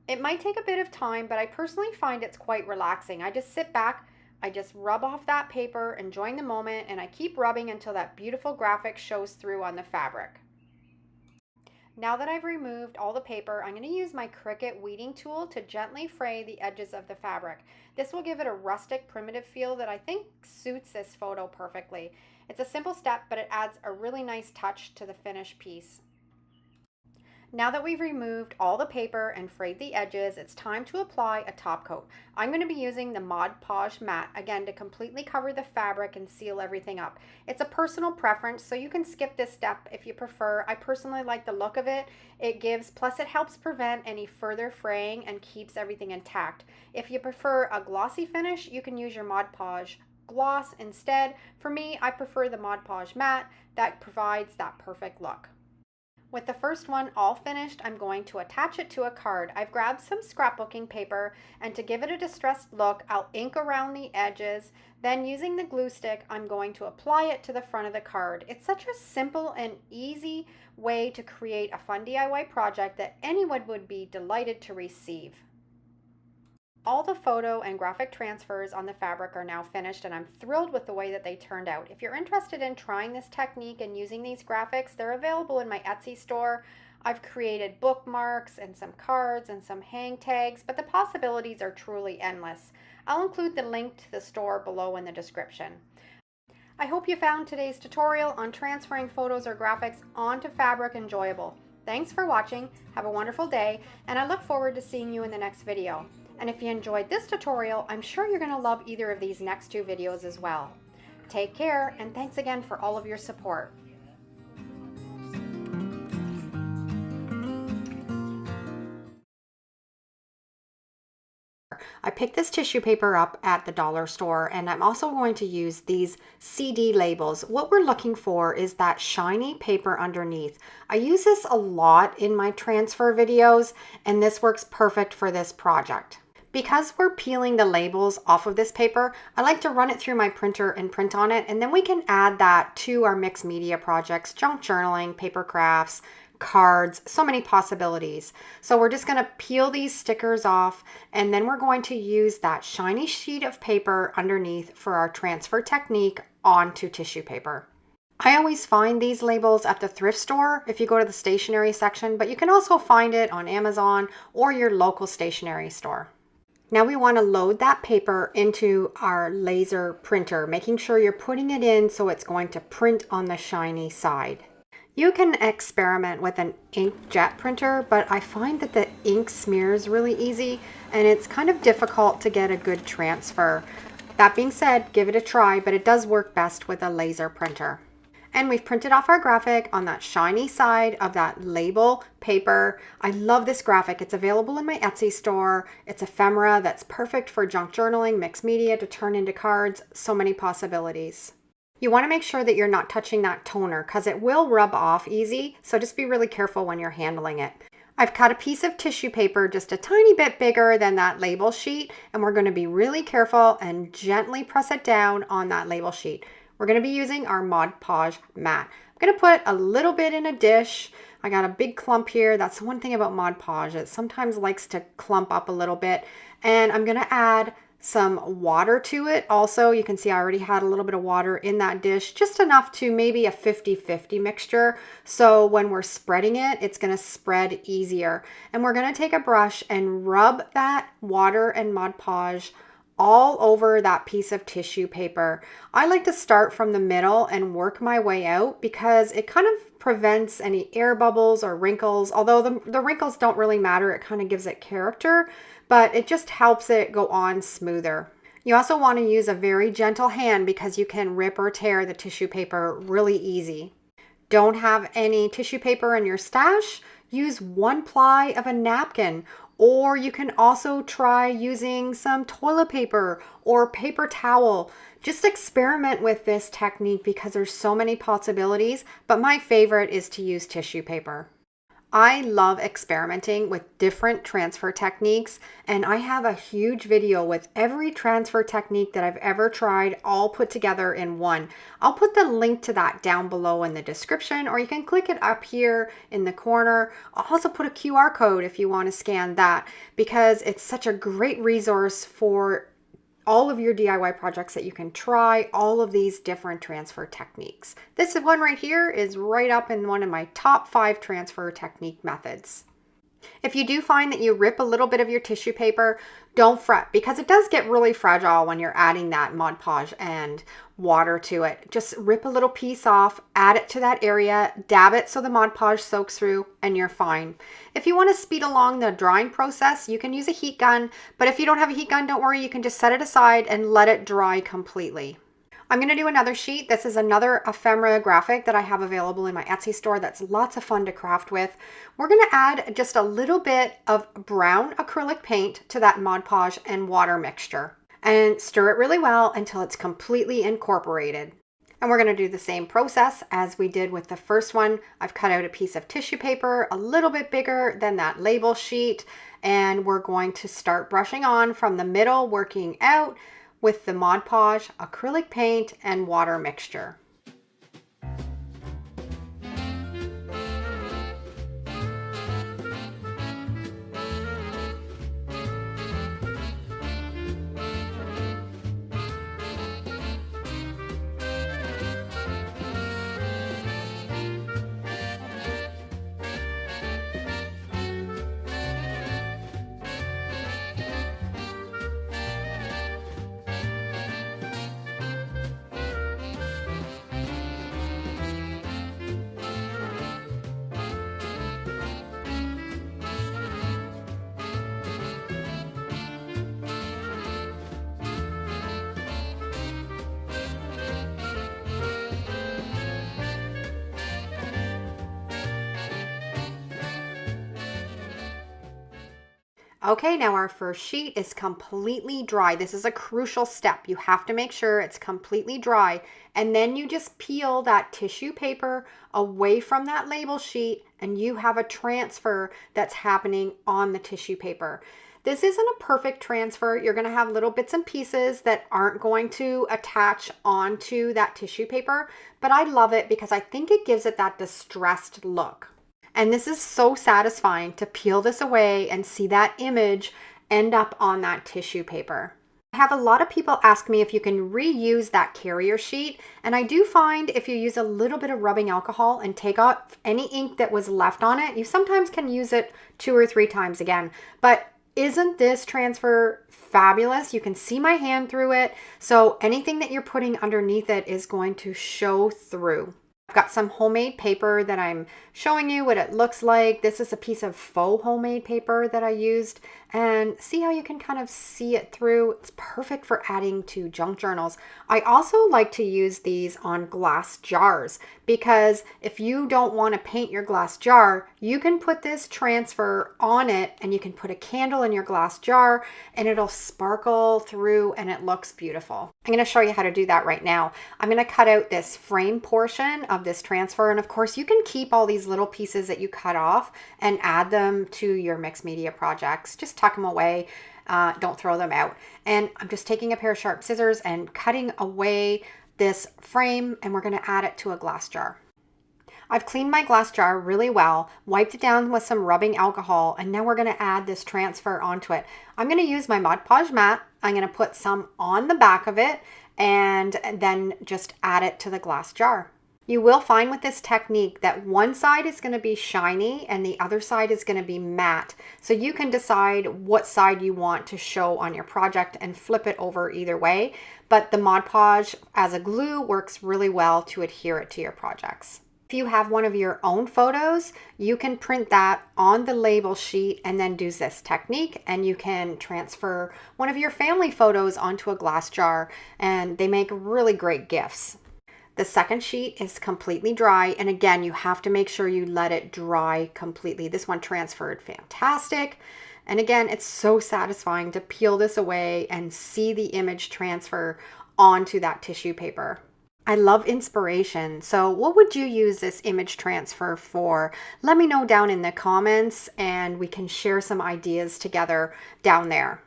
A: It might take a bit of time, but I personally find it's quite relaxing. I just sit back, I just rub off that paper, enjoying the moment, and I keep rubbing until that beautiful graphic shows through on the fabric. Now that I've removed all the paper, I'm going to use my Cricut weeding tool to gently fray the edges of the fabric. This will give it a rustic, primitive feel that I think suits this photo perfectly. It's a simple step, but it adds a really nice touch to the finished piece. Now that we've removed all the paper and frayed the edges, it's time to apply a top coat. I'm going to be using the Mod Podge mat, again, to completely cover the fabric and seal everything up. It's a personal preference, so you can skip this step if you prefer. I personally like the look of it. Plus it helps prevent any further fraying and keeps everything intact. If you prefer a glossy finish, you can use your Mod Podge gloss instead. For me, I prefer the Mod Podge matte that provides that perfect look. With the first one all finished, I'm going to attach it to a card. I've grabbed some scrapbooking paper, and to give it a distressed look, I'll ink around the edges. Then using the glue stick, I'm going to apply it to the front of the card. It's such a simple and easy way to create a fun DIY project that anyone would be delighted to receive. All the photo and graphic transfers on the fabric are now finished, and I'm thrilled with the way that they turned out. If you're interested in trying this technique and using these graphics, they're available in my Etsy store. I've created bookmarks and some cards and some hang tags, but the possibilities are truly endless. I'll include the link to the store below in the description. I hope you found today's tutorial on transferring photos or graphics onto fabric enjoyable. Thanks for watching, have a wonderful day, and I look forward to seeing you in the next video. And if you enjoyed this tutorial, I'm sure you're going to love either of these next two videos as well. Take care, and thanks again for all of your support. picked this tissue paper up at the dollar store, and I'm also going to use these CD labels. What we're looking for is that shiny paper underneath. I use this a lot in my transfer videos, and this works perfect for this project. Because we're peeling the labels off of this paper, I like to run it through my printer and print on it, and then we can add that to our mixed media projects, junk journaling, paper crafts, cards, so many possibilities. So we're just going to peel these stickers off, and then we're going to use that shiny sheet of paper underneath for our transfer technique onto tissue paper. I always find these labels at the thrift store if you go to the stationery section, but you can also find it on Amazon or your local stationery store. Now we want to load that paper into our laser printer, making sure you're putting it in so it's going to print on the shiny side. You can experiment with an inkjet printer, but I find that the ink smears really easy and it's kind of difficult to get a good transfer. That being said, give it a try, but it does work best with a laser printer. And we've printed off our graphic on that shiny side of that label paper. I love this graphic. It's available in my Etsy store. It's ephemera that's perfect for junk journaling, mixed media to turn into cards, so many possibilities. You want to make sure that you're not touching that toner because it will rub off easy, so just be really careful when you're handling it. I've cut a piece of tissue paper just a tiny bit bigger than that label sheet, and we're going to be really careful and gently press it down on that label sheet. We're going to be using our Mod Podge mat. I'm going to put a little bit in a dish. I got a big clump here. That's one thing about Mod Podge. It sometimes likes to clump up a little bit. And I'm going to add some water to it. Also, you can see I already had a little bit of water in that dish, just enough to maybe a 50-50 mixture. So when we're spreading it, it's going to spread easier. And we're going to take a brush and rub that water and Mod Podge all over that piece of tissue paper. I like to start from the middle and work my way out because it kind of prevents any air bubbles or wrinkles. Although the wrinkles don't really matter, it kind of gives it character, but it just helps it go on smoother. You also want to use a very gentle hand because you can rip or tear the tissue paper really easy. Don't have any tissue paper in your stash? Use one ply of a napkin, or you can also try using some toilet paper or paper towel. Just experiment with this technique because there's so many possibilities, but my favorite is to use tissue paper. I love experimenting with different transfer techniques, and I have a huge video with every transfer technique that I've ever tried all put together in one. I'll put the link to that down below in the description, or you can click it up here in the corner. I'll also put a QR code if you want to scan that because it's such a great resource for all of your DIY projects that you can try all of these different transfer techniques. This one right here is right up in one of my top 5 transfer technique methods. If you do find that you rip a little bit of your tissue paper, don't fret because it does get really fragile when you're adding that Mod Podge and water to it. Just rip a little piece off, add it to that area, dab it so the Mod Podge soaks through, and you're fine. If you want to speed along the drying process, you can use a heat gun, but if you don't have a heat gun, don't worry, you can just set it aside and let it dry completely. I'm going to do another sheet. This is another ephemera graphic that I have available in my Etsy store that's lots of fun to craft with. We're going to add just a little bit of brown acrylic paint to that Mod Podge and water mixture and stir it really well until it's completely incorporated. And we're going to do the same process as we did with the first one. I've cut out a piece of tissue paper a little bit bigger than that label sheet, and we're going to start brushing on from the middle, working out with the Mod Podge, acrylic paint, and water mixture. Okay, now our first sheet is completely dry. This is a crucial step. You have to make sure it's completely dry. And then you just peel that tissue paper away from that label sheet and you have a transfer that's happening on the tissue paper. This isn't a perfect transfer. You're going to have little bits and pieces that aren't going to attach onto that tissue paper, but I love it because I think it gives it that distressed look. And this is so satisfying to peel this away and see that image end up on that tissue paper. I have a lot of people ask me if you can reuse that carrier sheet, and I do find if you use a little bit of rubbing alcohol and take off any ink that was left on it, you sometimes can use it 2 or 3 times again. But isn't this transfer fabulous? You can see my hand through it, so anything that you're putting underneath it is going to show through. I've got some homemade paper that I'm showing you what it looks like. This is a piece of faux homemade paper that I used, and see how you can kind of see it through. It's perfect for adding to junk journals. I also like to use these on glass jars because if you don't want to paint your glass jar, you can put this transfer on it and you can put a candle in your glass jar and it'll sparkle through and it looks beautiful. I'm going to show you how to do that right now. I'm going to cut out this frame portion of this transfer, and of course you can keep all these little pieces that you cut off and add them to your mixed media projects. Just tuck them away, don't throw them out. And I'm just taking a pair of sharp scissors and cutting away this frame, and we're going to add it to a glass jar. I've cleaned my glass jar really well, wiped it down with some rubbing alcohol, and now we're going to add this transfer onto it. I'm going to use my Mod Podge mat. I'm going to put some on the back of it and then just add it to the glass jar. You will find with this technique that one side is going to be shiny and the other side is going to be matte. So you can decide what side you want to show on your project and flip it over either way. But the Mod Podge as a glue works really well to adhere it to your projects. If you have one of your own photos, you can print that on the label sheet and then do this technique, and you can transfer one of your family photos onto a glass jar, and they make really great gifts. The second sheet is completely dry, and again, you have to make sure you let it dry completely. This one transferred fantastic. And again, it's so satisfying to peel this away and see the image transfer onto that tissue paper. I love inspiration. So what would you use this image transfer for? Let me know down in the comments and we can share some ideas together down there.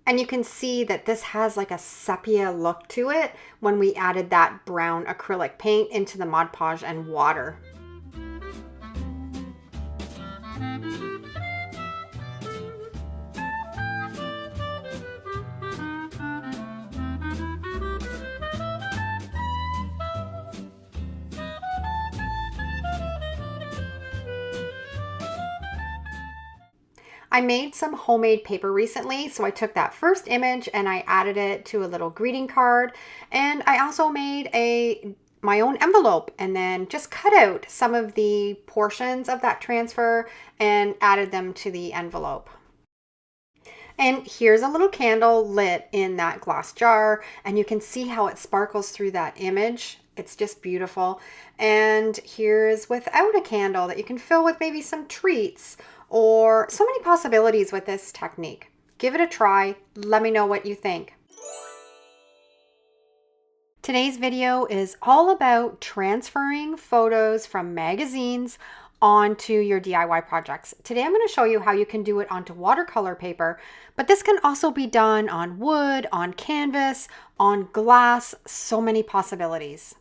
A: And you can see that this has like a sepia look to it when we added that brown acrylic paint into the Mod Podge and water. I made some homemade paper recently, so I took that first image and I added it to a little greeting card, and I also made my own envelope and then just cut out some of the portions of that transfer and added them to the envelope. And here's a little candle lit in that glass jar, and you can see how it sparkles through that image. It's just beautiful. And here's without a candle that you can fill with maybe some treats, or so many possibilities with this technique. Give it a try. Let me know what you think. Today's video is all about transferring photos from magazines onto your DIY projects. Today I'm going to show you how you can do it onto watercolor paper, but this can also be done on wood, on canvas, on glass, so many possibilities.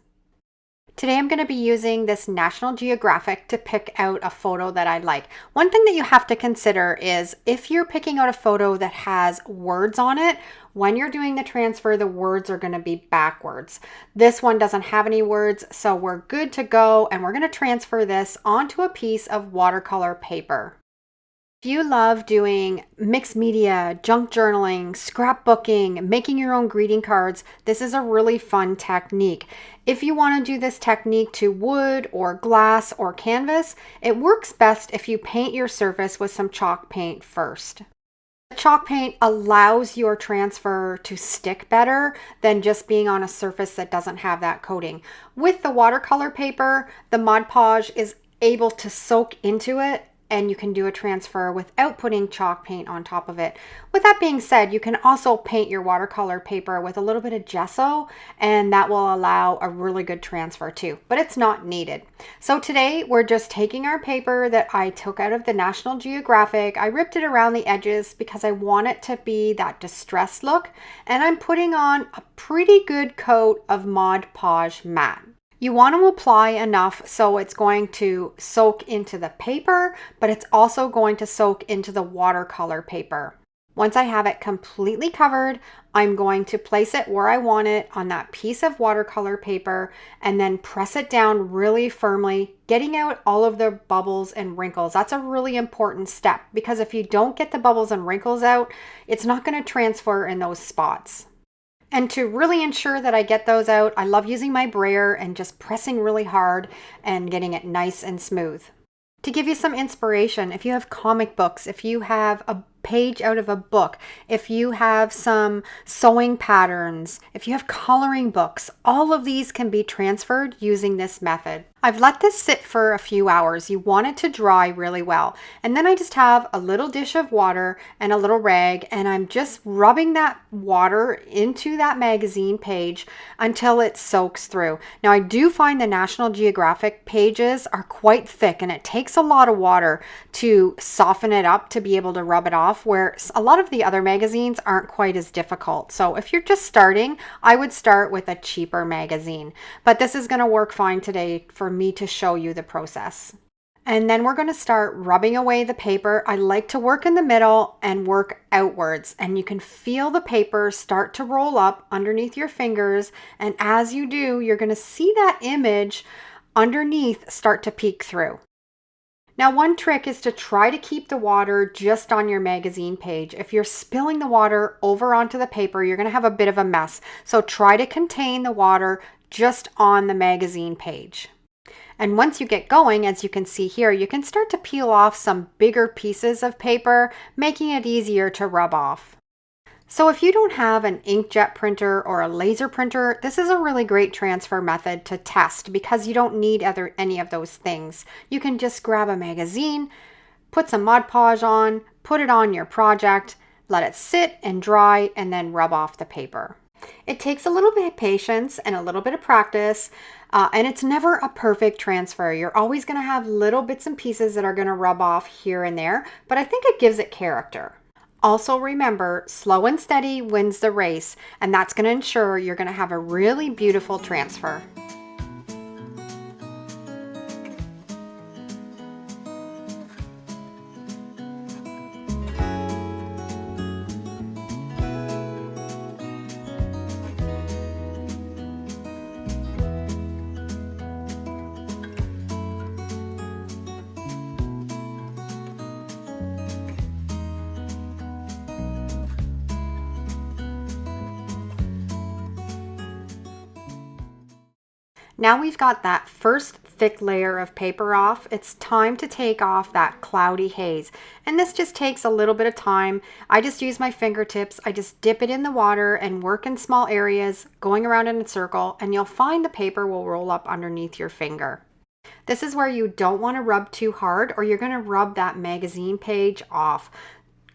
A: Today I'm going to be using this National Geographic to pick out a photo that I like. One thing that you have to consider is if you're picking out a photo that has words on it, when you're doing the transfer, the words are going to be backwards. This one doesn't have any words, so we're good to go, and we're going to transfer this onto a piece of watercolor paper. If you love doing mixed media, junk journaling, scrapbooking, making your own greeting cards, this is a really fun technique. If you want to do this technique to wood or glass or canvas, it works best if you paint your surface with some chalk paint first. The chalk paint allows your transfer to stick better than just being on a surface that doesn't have that coating. With the watercolor paper, the Mod Podge is able to soak into it and you can do a transfer without putting chalk paint on top of it. With that being said, you can also paint your watercolor paper with a little bit of gesso, and that will allow a really good transfer too, but it's not needed. So today we're just taking our paper that I took out of the National Geographic. I ripped it around the edges because I want it to be that distressed look, and I'm putting on a pretty good coat of Mod Podge matte. You want to apply enough so it's going to soak into the paper, but it's also going to soak into the watercolor paper. Once I have it completely covered, I'm going to place it where I want it on that piece of watercolor paper and then press it down really firmly, getting out all of the bubbles and wrinkles. That's a really important step because if you don't get the bubbles and wrinkles out, it's not going to transfer in those spots. And to really ensure that I get those out, I love using my brayer and just pressing really hard and getting it nice and smooth. To give you some inspiration, if you have comic books, if you have a page out of a book, if you have some sewing patterns, if you have coloring books, all of these can be transferred using this method. I've let this sit for a few hours. You want it to dry really well. And then I just have a little dish of water and a little rag, and I'm just rubbing that water into that magazine page until it soaks through. Now I do find the National Geographic pages are quite thick and it takes a lot of water to soften it up to be able to rub it off, where a lot of the other magazines aren't quite as difficult. So if you're just starting, I would start with a cheaper magazine. But this is going to work fine today for me to show you the process. And then we're going to start rubbing away the paper. I like to work in the middle and work outwards, and you can feel the paper start to roll up underneath your fingers, and as you do, you're going to see that image underneath start to peek through. Now, one trick is to try to keep the water just on your magazine page. If you're spilling the water over onto the paper, you're going to have a bit of a mess. So try to contain the water just on the magazine page. And once you get going, as you can see here, you can start to peel off some bigger pieces of paper, making it easier to rub off. So if you don't have an inkjet printer or a laser printer, this is a really great transfer method to test because you don't need any of those things. You can just grab a magazine, put some Mod Podge on, put it on your project, let it sit and dry, and then rub off the paper. It takes a little bit of patience and a little bit of practice, and it's never a perfect transfer. You're always going to have little bits and pieces that are going to rub off here and there, but I think it gives it character. Also remember, slow and steady wins the race, and that's going to ensure you're going to have a really beautiful transfer. Now we've got that first thick layer of paper off, it's time to take off that cloudy haze. And this just takes a little bit of time. I just use my fingertips, I just dip it in the water and work in small areas, going around in a circle, and you'll find the paper will roll up underneath your finger. This is where you don't want to rub too hard or you're going to rub that magazine page off.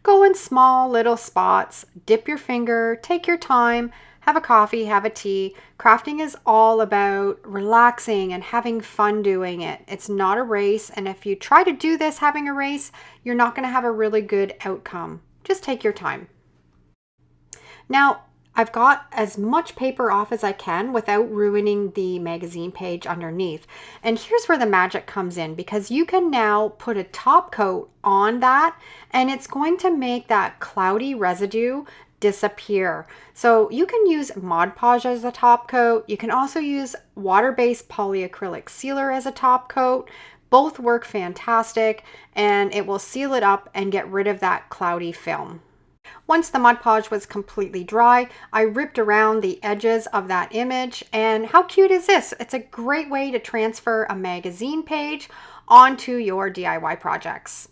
A: Go in small little spots, dip your finger, take your time, have a coffee, have a tea. Crafting is all about relaxing and having fun doing it. It's not a race, and if you try to do this having a race, you're not going to have a really good outcome. Just take your time. Now, I've got as much paper off as I can without ruining the magazine page underneath. And here's where the magic comes in, because you can now put a top coat on that and it's going to make that cloudy residue disappear. So you can use Mod Podge as a top coat. You can also use water-based polyacrylic sealer as a top coat. Both work fantastic and it will seal it up and get rid of that cloudy film. Once the Mod Podge was completely dry, I ripped around the edges of that image, and how cute is this? It's a great way to transfer a magazine page onto your DIY projects.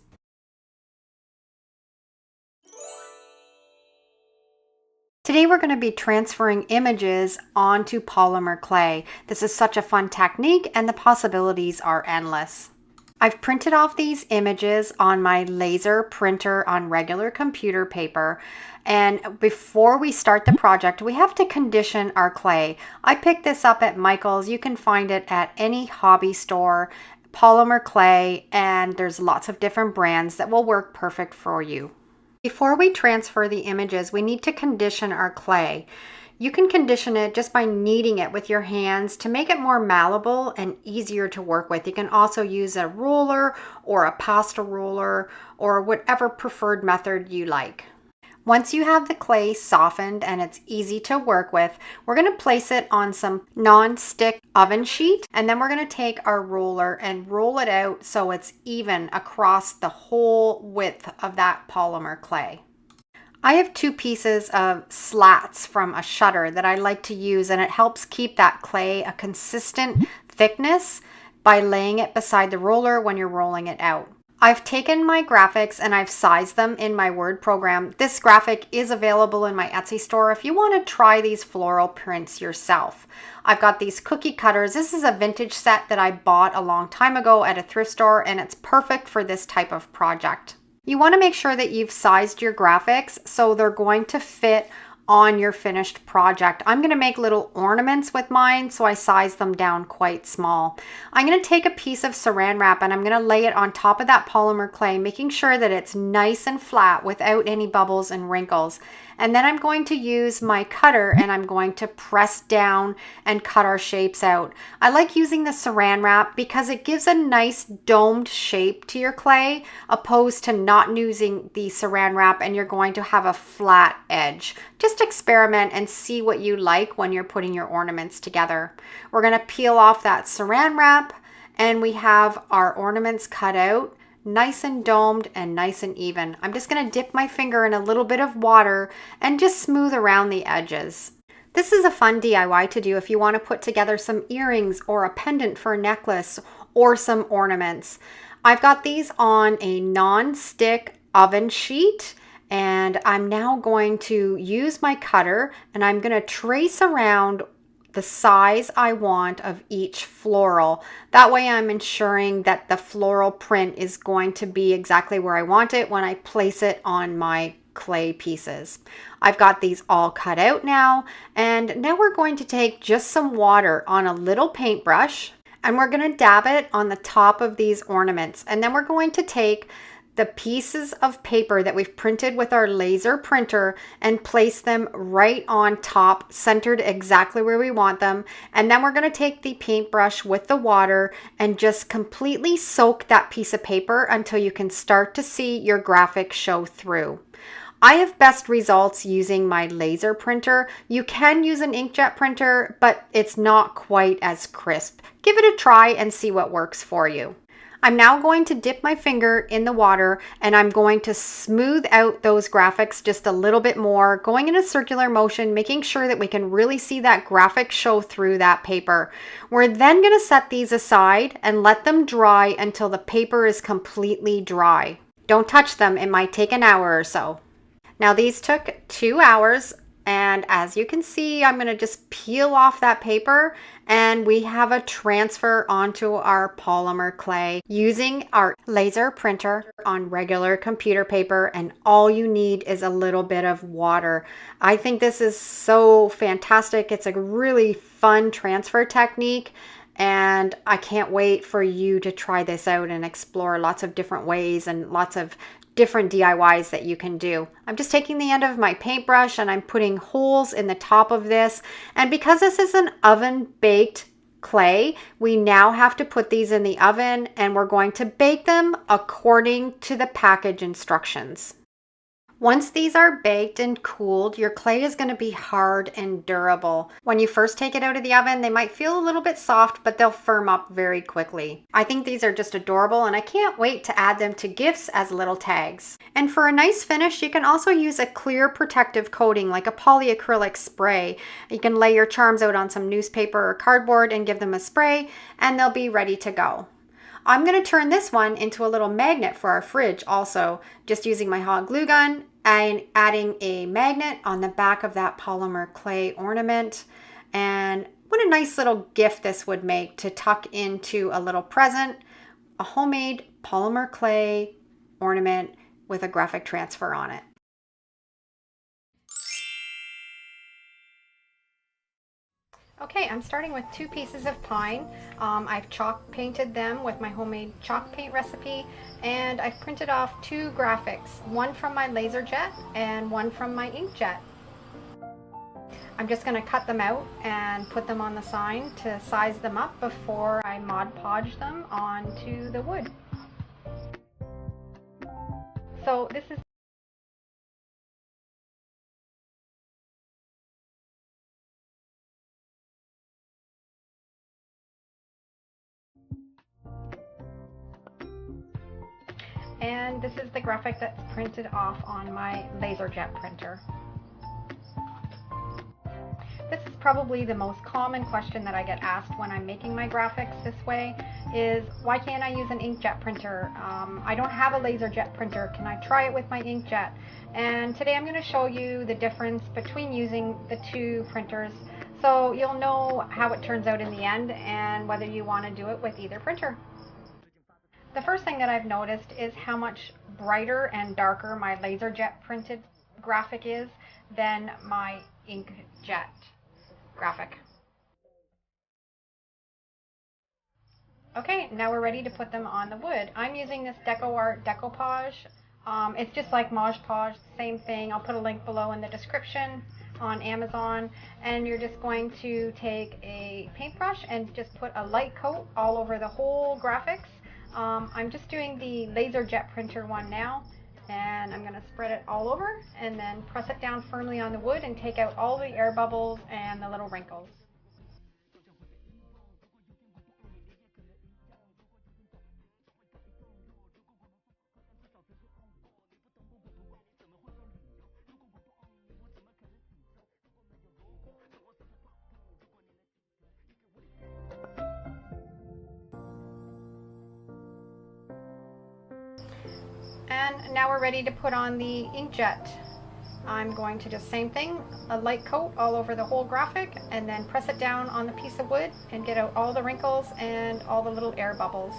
A: Today we're going to be transferring images onto polymer clay. This is such a fun technique and the possibilities are endless. I've printed off these images on my laser printer on regular computer paper. And before we start the project, we have to condition our clay. I picked this up at Michael's. You can find it at any hobby store, polymer clay, and there's lots of different brands that will work perfect for you. Before we transfer the images, we need to condition our clay. You can condition it just by kneading it with your hands to make it more malleable and easier to work with. You can also use a roller or a pasta roller or whatever preferred method you like. Once you have the clay softened and it's easy to work with, we're going to place it on some non-stick oven sheet, and then we're going to take our roller and roll it out so it's even across the whole width of that polymer clay. I have 2 pieces of slats from a shutter that I like to use, and it helps keep that clay a consistent thickness by laying it beside the roller when you're rolling it out. I've taken my graphics and I've sized them in my Word program. This graphic is available in my Etsy store if you want to try these floral prints yourself. I've got these cookie cutters. This is a vintage set that I bought a long time ago at a thrift store, and it's perfect for this type of project. You want to make sure that you've sized your graphics so they're going to fit on your finished project. I'm going to make little ornaments with mine, so I size them down quite small. I'm going to take a piece of saran wrap and I'm going to lay it on top of that polymer clay, making sure that it's nice and flat without any bubbles and wrinkles. And then I'm going to use my cutter and I'm going to press down and cut our shapes out. I like using the saran wrap because it gives a nice domed shape to your clay, opposed to not using the saran wrap and you're going to have a flat edge. Just experiment and see what you like when you're putting your ornaments together. We're going to peel off that saran wrap and we have our ornaments cut out, nice and domed and nice and even. I'm just going to dip my finger in a little bit of water and just smooth around the edges. This is a fun DIY to do if you want to put together some earrings or a pendant for a necklace or some ornaments. I've got these on a non-stick oven sheet, and I'm now going to use my cutter and I'm going to trace around the size I want of each floral. That way I'm ensuring that the floral print is going to be exactly where I want it when I place it on my clay pieces. I've got these all cut out now, and now we're going to take just some water on a little paintbrush and we're going to dab it on the top of these ornaments, and then we're going to take the pieces of paper that we've printed with our laser printer and place them right on top, centered exactly where we want them. And then we're going to take the paintbrush with the water and just completely soak that piece of paper until you can start to see your graphic show through. I have best results using my laser printer. You can use an inkjet printer, but it's not quite as crisp. Give it a try and see what works for you. I'm now going to dip my finger in the water and I'm going to smooth out those graphics just a little bit more, going in a circular motion, making sure that we can really see that graphic show through that paper. We're then going to set these aside and let them dry until the paper is completely dry. Don't touch them, it might take an hour or so. Now these took 2 hours, and as you can see, I'm going to just peel off that paper and we have a transfer onto our polymer clay using our laser printer on regular computer paper, and all you need is a little bit of water. I think this is so fantastic. It's a really fun transfer technique, and I can't wait for you to try this out and explore lots of different ways and lots of different DIYs that you can do. I'm just taking the end of my paintbrush and I'm putting holes in the top of this. And because this is an oven baked clay, we now have to put these in the oven and we're going to bake them according to the package instructions. Once these are baked and cooled, your clay is going to be hard and durable. When you first take it out of the oven, they might feel a little bit soft, but they'll firm up very quickly. I think these are just adorable, and I can't wait to add them to gifts as little tags. And for a nice finish, you can also use a clear protective coating like a polyacrylic spray. You can lay your charms out on some newspaper or cardboard and give them a spray, and they'll be ready to go. I'm going to turn this one into a little magnet for our fridge also, just using my hot glue gun and adding a magnet on the back of that polymer clay ornament. And what a nice little gift this would make to tuck into a little present a homemade polymer clay ornament with a graphic transfer on it. Okay, I'm starting with 2 pieces of pine. I've chalk painted them with my homemade chalk paint recipe, and I've printed off 2 graphics, one from my laser jet and one from my inkjet. I'm just going to cut them out and put them on the sign to size them up before I Mod Podge them onto the wood. So this is and this is the graphic that's printed off on my LaserJet printer. This is probably the most common question that I get asked when I'm making my graphics this way is, why can't I use an inkjet printer? I don't have a LaserJet printer. Can I try it with my inkjet? And today I'm going to show you the difference between using the 2 printers, so you'll know how it turns out in the end and whether you want to do it with either printer. The first thing that I've noticed is how much brighter and darker my LaserJet printed graphic is than my inkjet graphic. Okay, now we're ready to put them on the wood. I'm using this DecoArt decoupage. It's just like Mod Podge, same thing. I'll put a link below in the description on Amazon. And you're just going to take a paintbrush and just put a light coat all over the whole graphics. I'm just doing the LaserJet printer one now, and I'm going to spread it all over and then press it down firmly on the wood and take out all the air bubbles and the little wrinkles. And now we're ready to put on the inkjet. I'm going to just same thing, a light coat all over the whole graphic, and then press it down on the piece of wood and get out all the wrinkles and all the little air bubbles.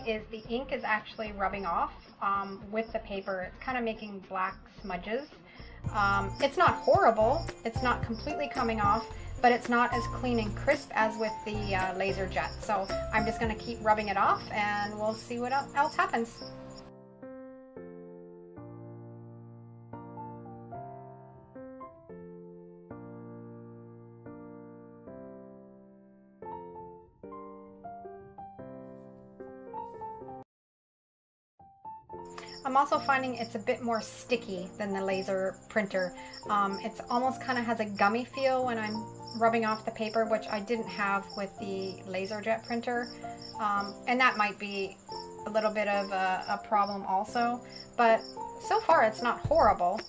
A: Is the ink is actually rubbing off with the paper. It's kind of making black smudges. It's not horrible. It's not completely coming off, but it's not as clean and crisp as with the LaserJet. So I'm just going to keep rubbing it off, and we'll see what else happens. I'm also finding it's a bit more sticky than the laser printer. It's almost kind of has a gummy feel when I'm rubbing off the paper, which I didn't have with the LaserJet printer. And that might be a little bit of a problem also, but so far it's not horrible.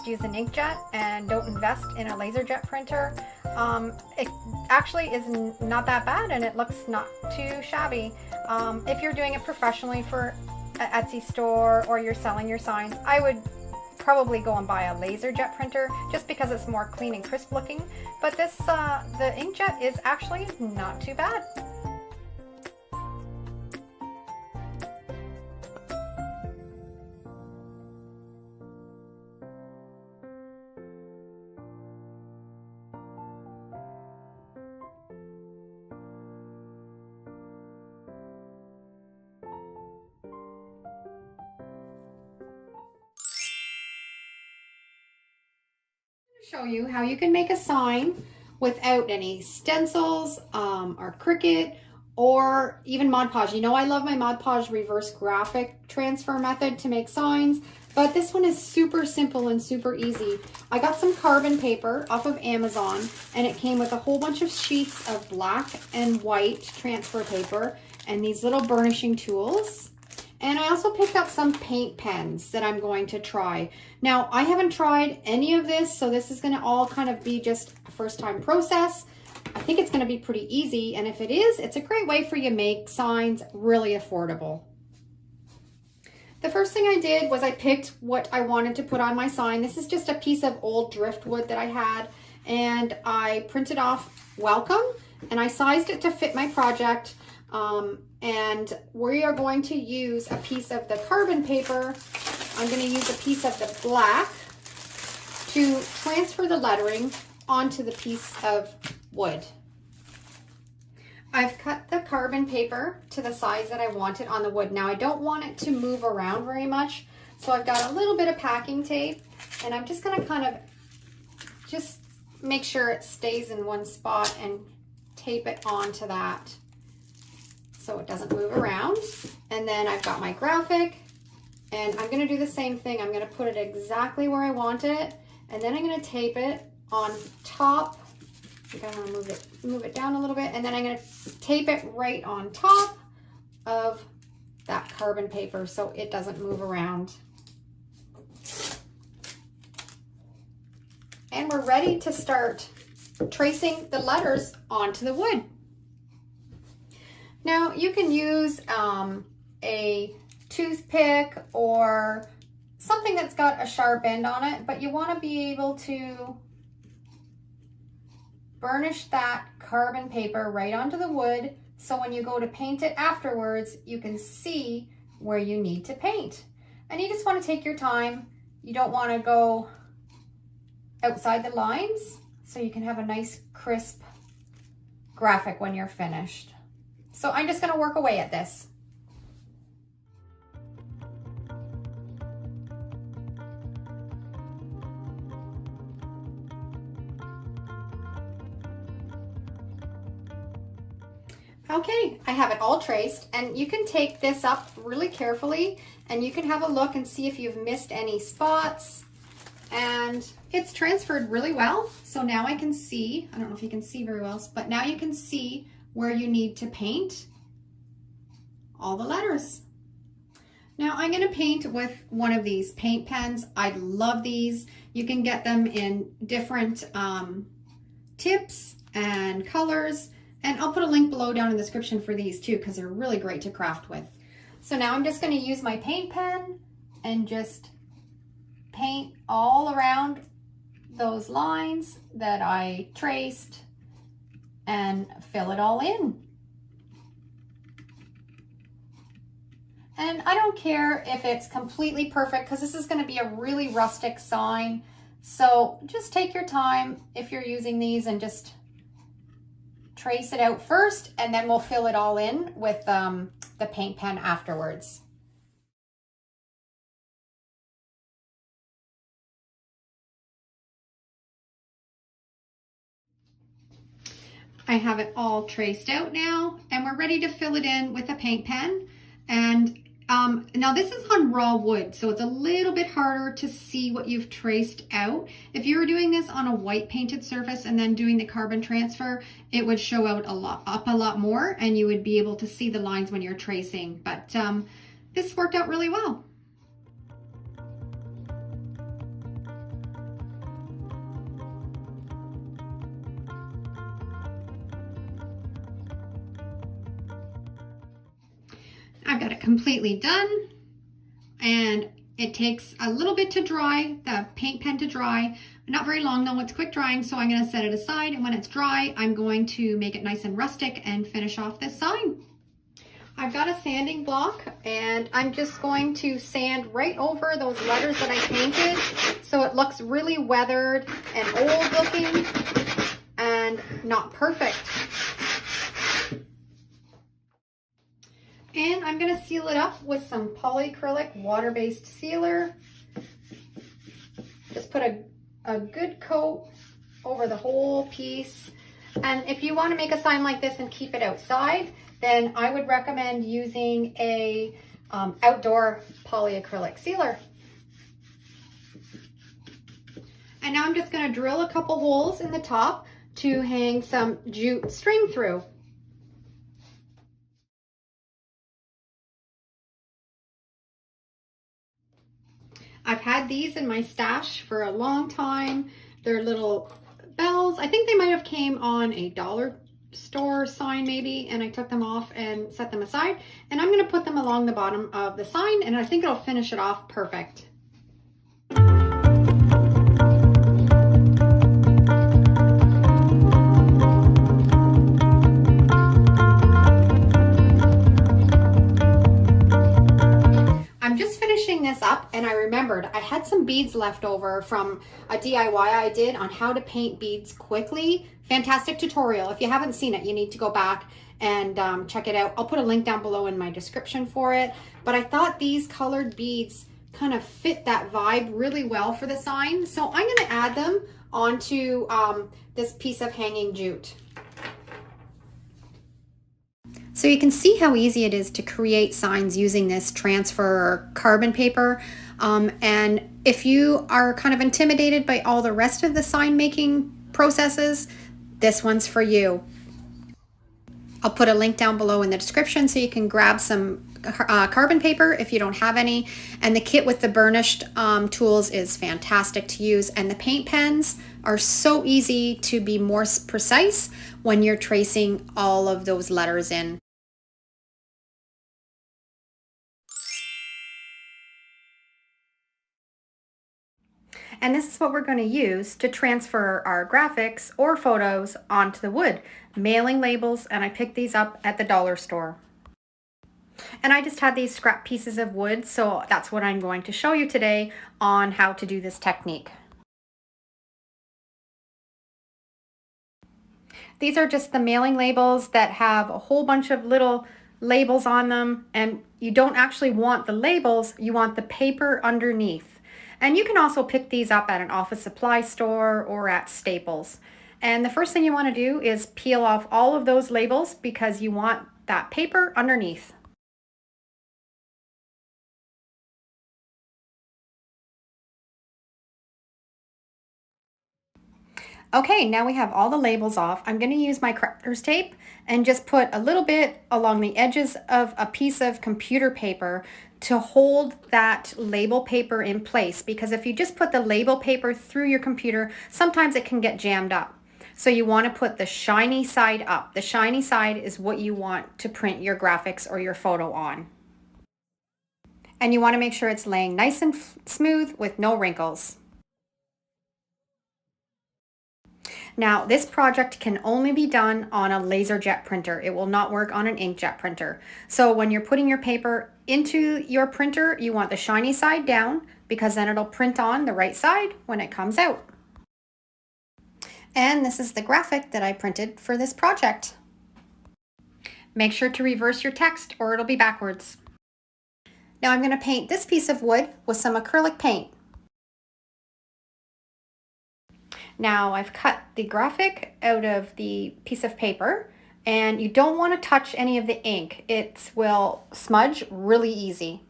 A: Use an inkjet and don't invest in a LaserJet printer. It actually is not that bad, and it looks not too shabby. If you're doing it professionally for an Etsy store or you're selling your signs, I would probably go and buy a LaserJet printer just because it's more clean and crisp looking. But this, the inkjet is actually not too bad. Show you how you can make a sign without any stencils or Cricut or even Mod Podge. You know, I love my Mod Podge reverse graphic transfer method to make signs, but this one is super simple and super easy. I got some carbon paper off of Amazon, and it came with a whole bunch of sheets of black and white transfer paper and these little burnishing tools. And I also picked up some paint pens that I'm going to try. Now, I haven't tried any of this, so this is gonna all kind of be just a first time process. I think it's gonna be pretty easy, and if it is, it's a great way for you to make signs really affordable. The first thing I did was I picked what I wanted to put on my sign. This is just a piece of old driftwood that I had, and I printed off welcome, and I sized it to fit my project. And we are going to use a piece of the carbon paper. I'm going to use a piece of the black to transfer the lettering onto the piece of wood. I've cut the carbon paper to the size that I want it on the wood. Now, I don't want it to move around very much, so I've got a little bit of packing tape, and I'm just going to kind of just make sure it stays in one spot and tape it onto that so it doesn't move around. And then I've got my graphic, and I'm going to do the same thing. I'm going to put it exactly where I want it, and then I'm going to tape it on top. I think I'm going to move it down a little bit, and then I'm going to tape it right on top of that carbon paper so it doesn't move around. And we're ready to start tracing the letters onto the wood. Now, you can use a toothpick or something that's got a sharp end on it, but you want to be able to burnish that carbon paper right onto the wood, so when you go to paint it afterwards, you can see where you need to paint. And you just want to take your time. You don't want to go outside the lines, so you can have a nice crisp graphic when you're finished. So I'm just going to work away at this. Okay, I have it all traced, and you can take this up really carefully and you can have a look and see if you've missed any spots. And It's transferred really well. So now I can see, I don't know if you can see very well, but now you can see where you need to paint all the letters. Now I'm going to paint with one of these paint pens. I love these. You can get them in different tips and colors. And I'll put a link below down in the description for these too, because they're really great to craft with. So now I'm just going to use my paint pen and just paint all around those lines that I traced and fill it all in. And I don't care if it's completely perfect, because this is going to be a really rustic sign. So just take your time if you're using these and just trace it out first, and then we'll fill it all in with the paint pen afterwards. I have it all traced out now, and we're ready to fill it in with a paint pen. And now this is on raw wood, so it's a little bit harder to see what you've traced out. If you were doing this on a white painted surface and then doing the carbon transfer, it would show out a lot more, and you would be able to see the lines when you're tracing. But this worked out really well. I've got it completely done, and it takes a little bit to dry, the paint pen to dry. Not very long though, it's quick drying, so I'm going to set it aside, and when it's dry, I'm going to make it nice and rustic and finish off this sign. I've got a sanding block, and I'm just going to sand right over those letters that I painted so it looks really weathered and old looking and not perfect. And I'm going to seal it up with some polyacrylic water-based sealer. Just put a good coat over the whole piece. And if you want to make a sign like this and keep it outside, then I would recommend using a outdoor polyacrylic sealer. And now I'm just going to drill a couple holes in the top to hang some jute string through. I've had these in my stash for a long time. They're little bells. I think they might have came on a dollar store sign maybe, and I took them off and set them aside. And I'm going to put them along the bottom of the sign, and I think it'll finish it off perfect. This up, and I remembered I had some beads left over from a DIY I did on how to paint beads quickly. Fantastic tutorial. If you haven't seen it, you need to go back and check it out. I'll put a link down below in my description for it. But I thought these colored beads kind of fit that vibe really well for the sign, so I'm going to add them onto this piece of hanging jute. So you can see how easy it is to create signs using this transfer carbon paper. And if you are kind of intimidated by all the rest of the sign making processes, this one's for you. I'll put a link down below in the description so you can grab some carbon paper if you don't have any. And the kit with the burnished tools is fantastic to use. And the paint pens are so easy to be more precise when you're tracing all of those letters in. And this is what we're going to use to transfer our graphics or photos onto the wood. Mailing labels, and I picked these up at the dollar store. And I just had these scrap pieces of wood, so that's what I'm going to show you today on how to do this technique. These are just the mailing labels that have a whole bunch of little labels on them, and you don't actually want the labels, you want the paper underneath. And you can also pick these up at an office supply store or at Staples. And the first thing you want to do is peel off all of those labels because you want that paper underneath. Okay, now we have all the labels off. I'm going to use my crafter's tape and just put a little bit along the edges of a piece of computer paper to hold that label paper in place, because if you just put the label paper through your computer, sometimes it can get jammed up. So you want to put the shiny side up. The shiny side is what you want to print your graphics or your photo on. And you want to make sure it's laying nice and smooth with no wrinkles. Now, this project can only be done on a LaserJet printer. It will not work on an inkjet printer. So when you're putting your paper into your printer, you want the shiny side down, because then it'll print on the right side when it comes out. And this is the graphic that I printed for this project. Make sure to reverse your text or it'll be backwards. Now I'm going to paint this piece of wood with some acrylic paint. Now I've cut the graphic out of the piece of paper, and you don't want to touch any of the ink. It will smudge really easy.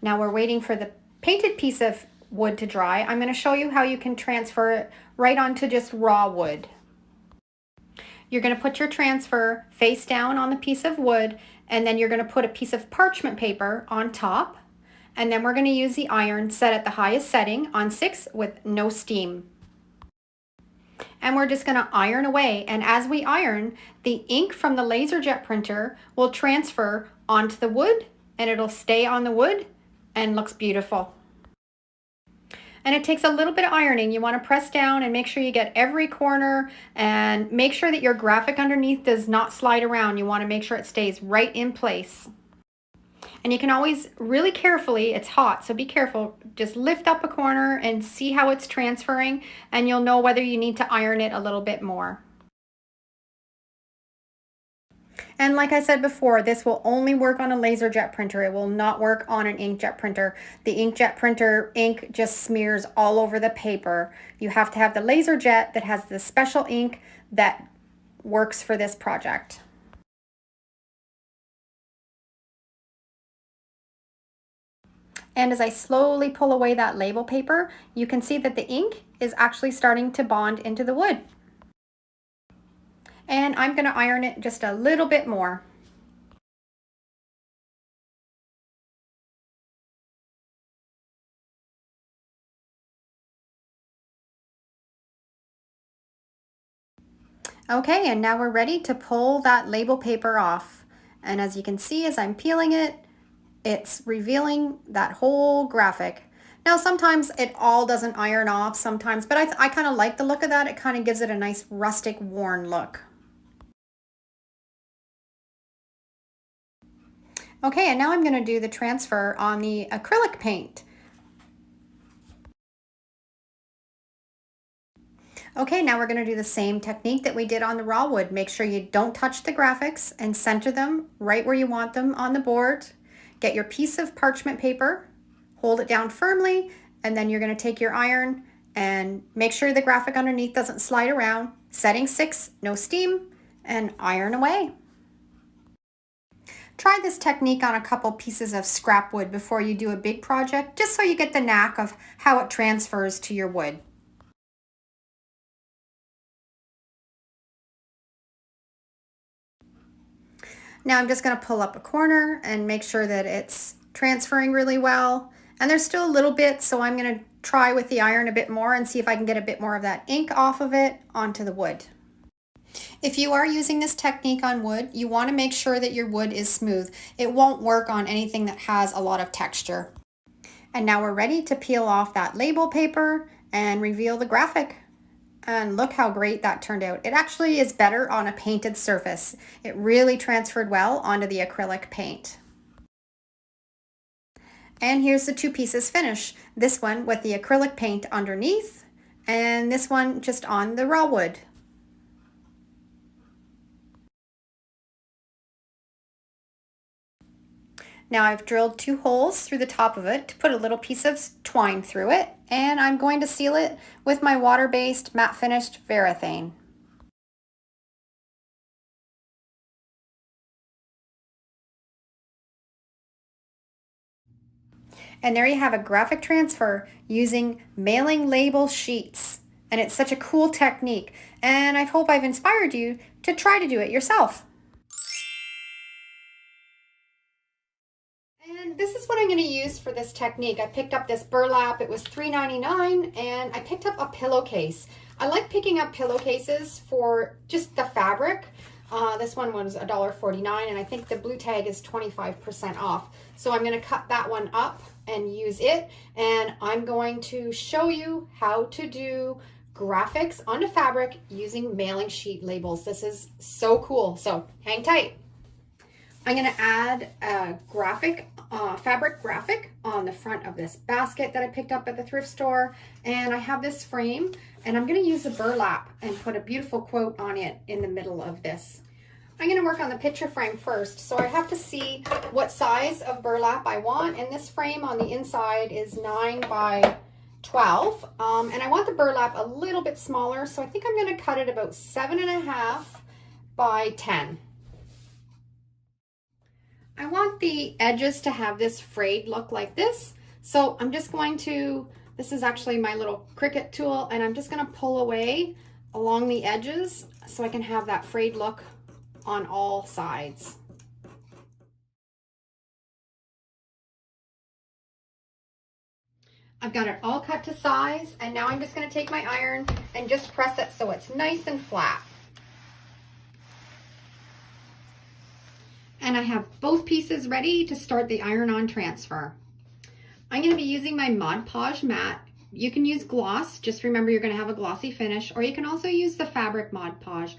A: Now we're waiting for the painted piece of wood to dry. I'm going to show you how you can transfer it right onto just raw wood. You're going to put your transfer face down on the piece of wood, and then you're going to put a piece of parchment paper on top, and then we're going to use the iron set at the highest setting on 6 with no steam. And we're just going to iron away, and as we iron, the ink from the LaserJet printer will transfer onto the wood, and it'll stay on the wood and looks beautiful. And it takes a little bit of ironing. You want to press down and make sure you get every corner, and make sure that your graphic underneath does not slide around. You want to make sure it stays right in place. And you can always really carefully, it's hot, so be careful, just lift up a corner and see how it's transferring, and you'll know whether you need to iron it a little bit more. And like I said before, this will only work on a LaserJet printer. It will not work on an inkjet printer. The inkjet printer ink just smears all over the paper. You have to have the LaserJet that has the special ink that works for this project. And as I slowly pull away that label paper, you can see that the ink is actually starting to bond into the wood. And I'm going to iron it just a little bit more. Okay, and now we're ready to pull that label paper off. And as you can see, as I'm peeling it, it's revealing that whole graphic. Now sometimes it all doesn't iron off sometimes, but I kind of like the look of that. It kind of gives it a nice rustic, worn look. Okay, and now I'm going to do the transfer on the acrylic paint. Okay, now we're going to do the same technique that we did on the raw wood. Make sure you don't touch the graphics and center them right where you want them on the board. Get your piece of parchment paper, hold it down firmly, and then you're going to take your iron and make sure the graphic underneath doesn't slide around. Setting 6, no steam, and iron away. Try this technique on a couple pieces of scrap wood before you do a big project, just so you get the knack of how it transfers to your wood. Now I'm just going to pull up a corner and make sure that it's transferring really well. And there's still a little bit, so I'm going to try with the iron a bit more and see if I can get a bit more of that ink off of it onto the wood. If you are using this technique on wood, you want to make sure that your wood is smooth. It won't work on anything that has a lot of texture. And now we're ready to peel off that label paper and reveal the graphic. And look how great that turned out. It actually is better on a painted surface. It really transferred well onto the acrylic paint. And here's the two pieces finished. This one with the acrylic paint underneath, and this one just on the raw wood. Now I've drilled 2 holes through the top of it to put a little piece of twine through it, and I'm going to seal it with my water-based matte finished Varathane. And there you have a graphic transfer using mailing label sheets. and it's such a cool technique. And I hope I've inspired you to try to do it yourself. And this is what I'm going to use for this technique. I picked up this burlap. It was $3.99, and I picked up a pillowcase. I like picking up pillowcases for just the fabric. This one was $1.49, and I think the blue tag is 25% off. So I'm going to cut that one up and use it, and I'm going to show you how to do graphics onto fabric using mailing sheet labels. This is so cool, so hang tight. I'm going to add a fabric graphic on the front of this basket that I picked up at the thrift store, and I have this frame, and I'm going to use a burlap and put a beautiful quote on it in the middle of this. I'm going to work on the picture frame first, so I have to see what size of burlap I want, and this frame on the inside is 9 by 12, and I want the burlap a little bit smaller, so I think I'm going to cut it about 7.5 by 10. I want the edges to have this frayed look like this, so I'm just going to, this is actually my little Cricut tool, and I'm just going to pull away along the edges so I can have that frayed look on all sides. I've got it all cut to size, and now I'm just going to take my iron and just press it so it's nice and flat. And I have both pieces ready to start the iron-on transfer. I'm going to be using my Mod Podge mat. You can use gloss, just remember you're going to have a glossy finish, or you can also use the fabric Mod Podge.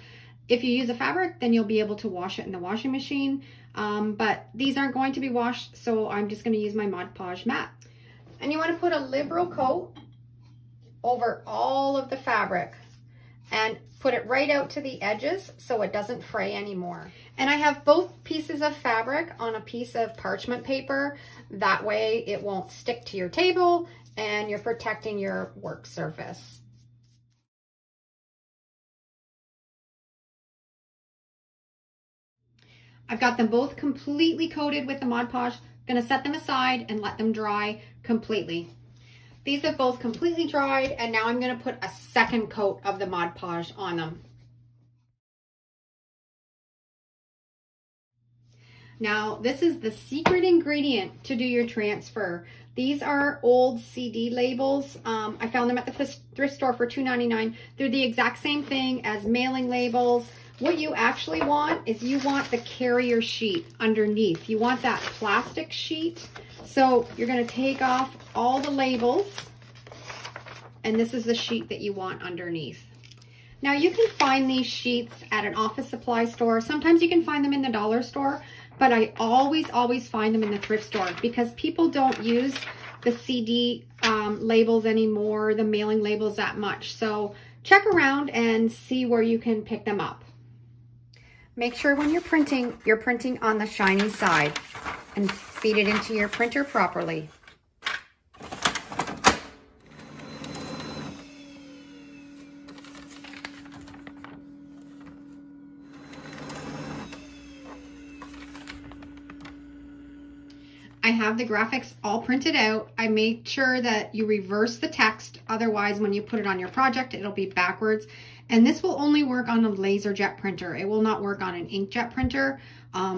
A: If you use a fabric, then you'll be able to wash it in the washing machine, but these aren't going to be washed, so I'm just going to use my Mod Podge mat. And you want to put a liberal coat over all of the fabric and put it right out to the edges so it doesn't fray anymore. And I have both pieces of fabric on a piece of parchment paper. That way it won't stick to your table and you're protecting your work surface. I've got them both completely coated with the Mod Podge. I'm going to set them aside and let them dry completely. These have both completely dried, and now I'm going to put a second coat of the Mod Podge on them. Now, this is the secret ingredient to do your transfer. These are old CD labels. I found them at the thrift store for $2.99. They're the exact same thing as mailing labels. What you actually want is you want the carrier sheet underneath. You want that plastic sheet. So you're going to take off all the labels, and this is the sheet that you want underneath. Now you can find these sheets at an office supply store. Sometimes you can find them in the dollar store, but I always find them in the thrift store because people don't use the CD labels anymore, the mailing labels that much. So check around and see where you can pick them up. Make sure when you're printing on the shiny side and feed it into your printer properly. I have the graphics all printed out. I made sure that you reverse the text, otherwise when you put it on your project it'll be backwards. And this will only work on a laser jet printer. It will not work on an inkjet printer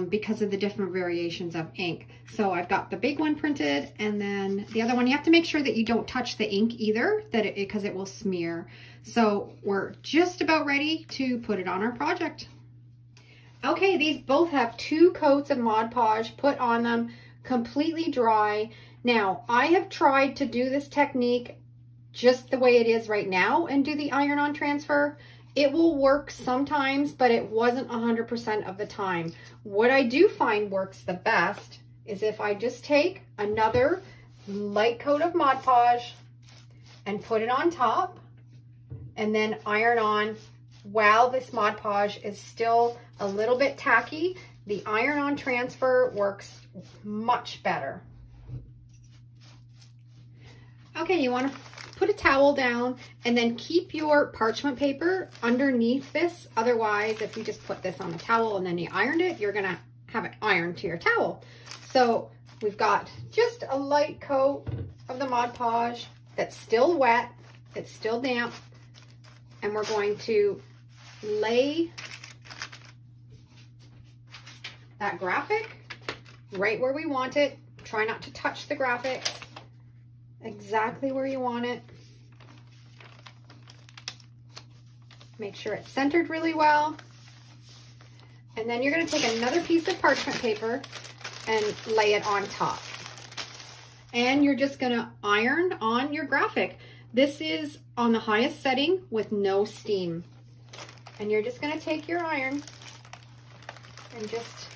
A: because of the different variations of ink. So I've got the big one printed, and then the other one, you have to make sure that you don't touch the ink either, because it will smear. So we're just about ready to put it on our project. Okay, these both have 2 coats of Mod Podge put on them, completely dry. Now, I have tried to do this technique just the way it is right now and do the iron-on transfer. It will work sometimes, but it wasn't 100% of the time. What I do find works the best is if I just take another light coat of Mod Podge and put it on top and then iron on while this Mod Podge is still a little bit tacky. The iron-on transfer works much better. Okay, you want to put a towel down and then keep your parchment paper underneath this. Otherwise, if you just put this on the towel and then you ironed it, you're gonna have it ironed to your towel. So we've got just a light coat of the Mod Podge that's still wet, it's still damp. and we're going to lay that graphic right where we want it. Try not to touch the graphics. Exactly where you want it. Make sure it's centered really well. And then you're going to take another piece of parchment paper and lay it on top. And you're just going to iron on your graphic. This is on the highest setting with no steam. And you're just going to take your iron and just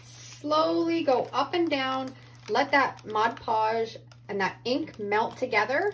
A: slowly go up and down. Let that Mod Podge and that ink melt together.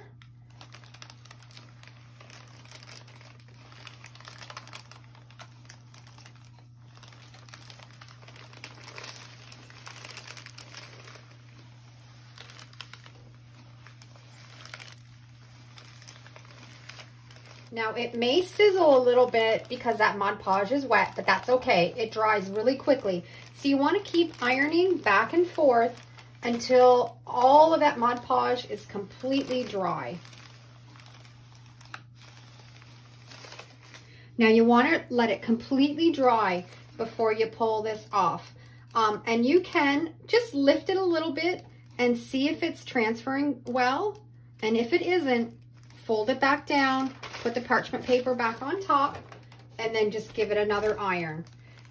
A: Now it may sizzle a little bit because that Mod Podge is wet, but that's okay. It dries really quickly. So you want to keep ironing back and forth until all of that Mod Podge is completely dry. Now you want to let it completely dry before you pull this off. And you can just lift it a little bit and see if it's transferring well. And if it isn't, fold it back down, put the parchment paper back on top, and then just give it another iron.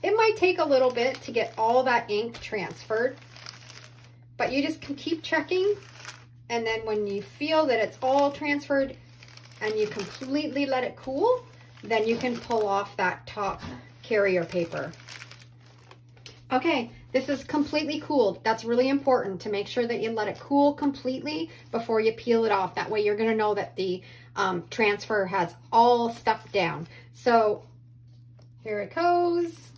A: It might take a little bit to get all that ink transferred, but you just can keep checking, and then when you feel that it's all transferred and you completely let it cool, then you can pull off that top carrier paper. Okay, this is completely cooled. That's really important to make sure that you let it cool completely before you peel it off. That way you're going to know that the transfer has all stuck down. So here it goes.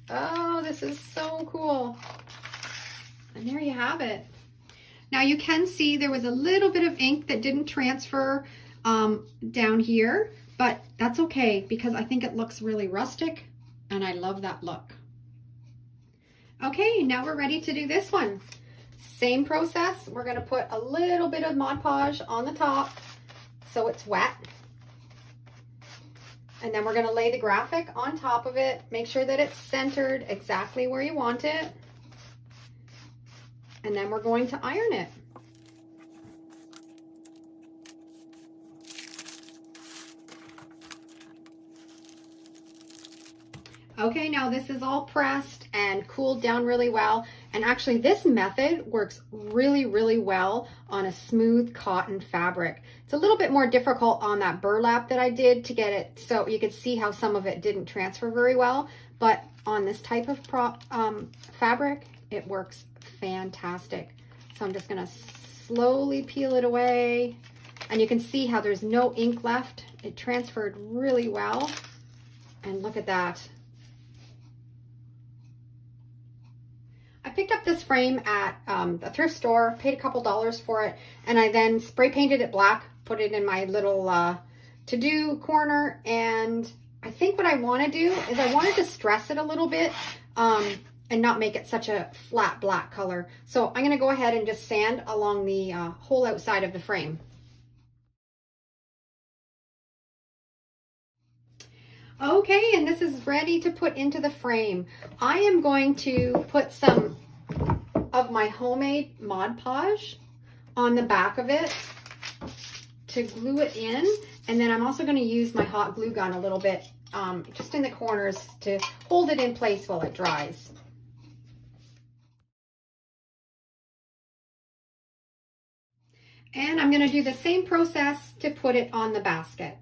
A: Oh, this is so cool. And there you have it. Now you can see there was a little bit of ink that didn't transfer down here, but that's okay because I think it looks really rustic. And I love that look. Okay, now we're ready to do this one. Same process. We're going to put a little bit of Mod Podge on the top so it's wet. And then we're going to lay the graphic on top of it. Make sure that it's centered exactly where you want it. And then we're going to iron it. Okay, now this is all pressed and cooled down really well. And actually this method works really, really well on a smooth cotton fabric. It's a little bit more difficult on that burlap that I did to get it so you could see how some of it didn't transfer very well. But on this type of fabric, it works fantastic. So I'm just gonna slowly peel it away. And you can see how there's no ink left. It transferred really well. And look at that. I picked up this frame at a thrift store, paid a couple dollars for it, and I then spray painted it black, put it in my little to-do corner, and I think what I want to do is I wanted to stress it a little bit and not make it such a flat black color. So I'm going to go ahead and just sand along the whole outside of the frame. Okay, and this is ready to put into the frame. I am going to put some of my homemade Mod Podge on the back of it to glue it in. And then I'm also going to use my hot glue gun a little bit just in the corners to hold it in place while it dries. And I'm going to do the same process to put it on the basket.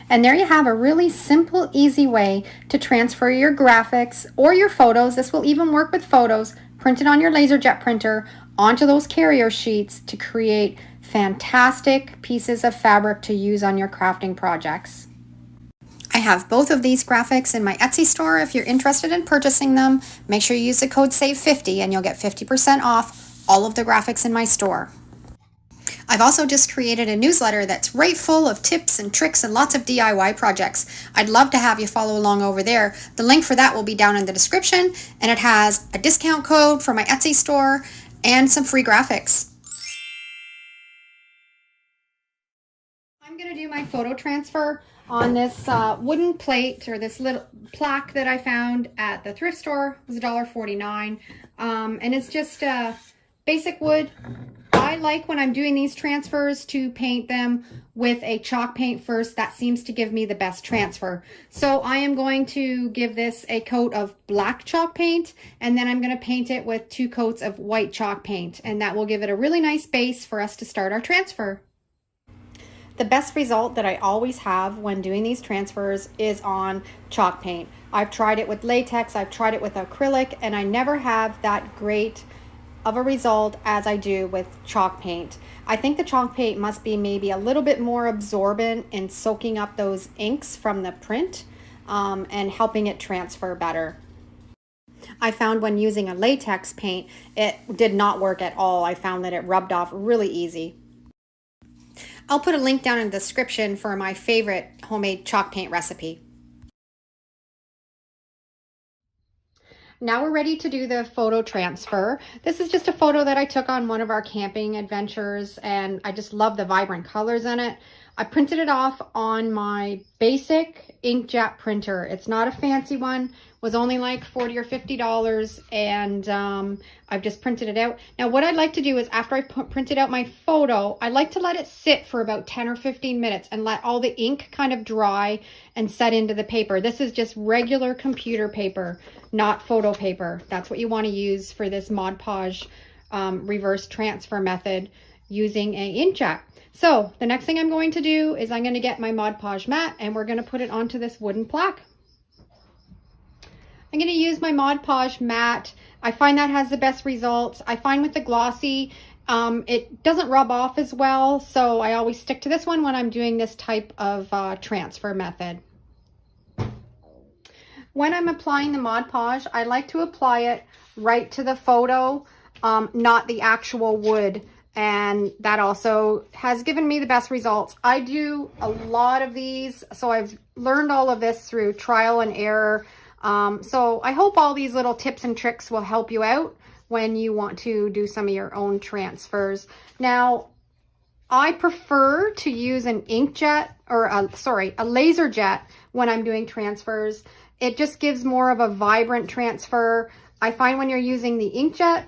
A: And there you have a really simple, easy way to transfer your graphics or your photos. This will even work with photos printed on your LaserJet printer onto those carrier sheets to create fantastic pieces of fabric to use on your crafting projects. I have both of these graphics in my Etsy store. If you're interested in purchasing them, make sure you use the code SAVE50 and you'll get 50% off all of the graphics in my store. I've also just created a newsletter that's right full of tips and tricks and lots of DIY projects. I'd love to have you follow along over there. The link for that will be down in the description, and it has a discount code for my Etsy store and some free graphics. I'm going to do my photo transfer on this wooden plate, or this little plaque that I found at the thrift store. It was $1.49. And it's just basic wood. I like, when I'm doing these transfers, to paint them with a chalk paint first. That seems to give me the best transfer. So I am going to give this a coat of black chalk paint, and then I'm going to paint it with 2 coats of white chalk paint, and that will give it a really nice base for us to start our transfer. The best result that I always have when doing these transfers is on chalk paint. I've tried it with latex, I've tried it with acrylic, and I never have that great of a result as I do with chalk paint. I think the chalk paint must be maybe a little bit more absorbent in soaking up those inks from the print and helping it transfer better. I found when using a latex paint, it did not work at all. I found that it rubbed off really easy. I'll put a link down in the description for my favorite homemade chalk paint recipe. Now we're ready to do the photo transfer. This is just a photo that I took on one of our camping adventures, and I just love the vibrant colors in it. I printed it off on my basic inkjet printer. It's not a fancy one. It was only like $40 or $50, and I've just printed it out. Now what I'd like to do is, after I printed out my photo, I like to let it sit for about 10 or 15 minutes and let all the ink kind of dry and set into the paper. This is just regular computer paper, not photo paper. That's what you want to use for this Mod Podge reverse transfer method using an inkjet. So the next thing I'm going to do is I'm going to get my Mod Podge mat, and we're going to put it onto this wooden plaque. I'm going to use my Mod Podge mat. I find that has the best results. I find with the glossy, it doesn't rub off as well, so I always stick to this one when I'm doing this type of transfer method. When I'm applying the Mod Podge, I like to apply it right to the photo, not the actual wood. And that also has given me the best results. I do a lot of these, so I've learned all of this through trial and error. So I hope all these little tips and tricks will help you out when you want to do some of your own transfers. Now, I prefer to use an inkjet, or a laser jet when I'm doing transfers. It just gives more of a vibrant transfer. I find when you're using the inkjet,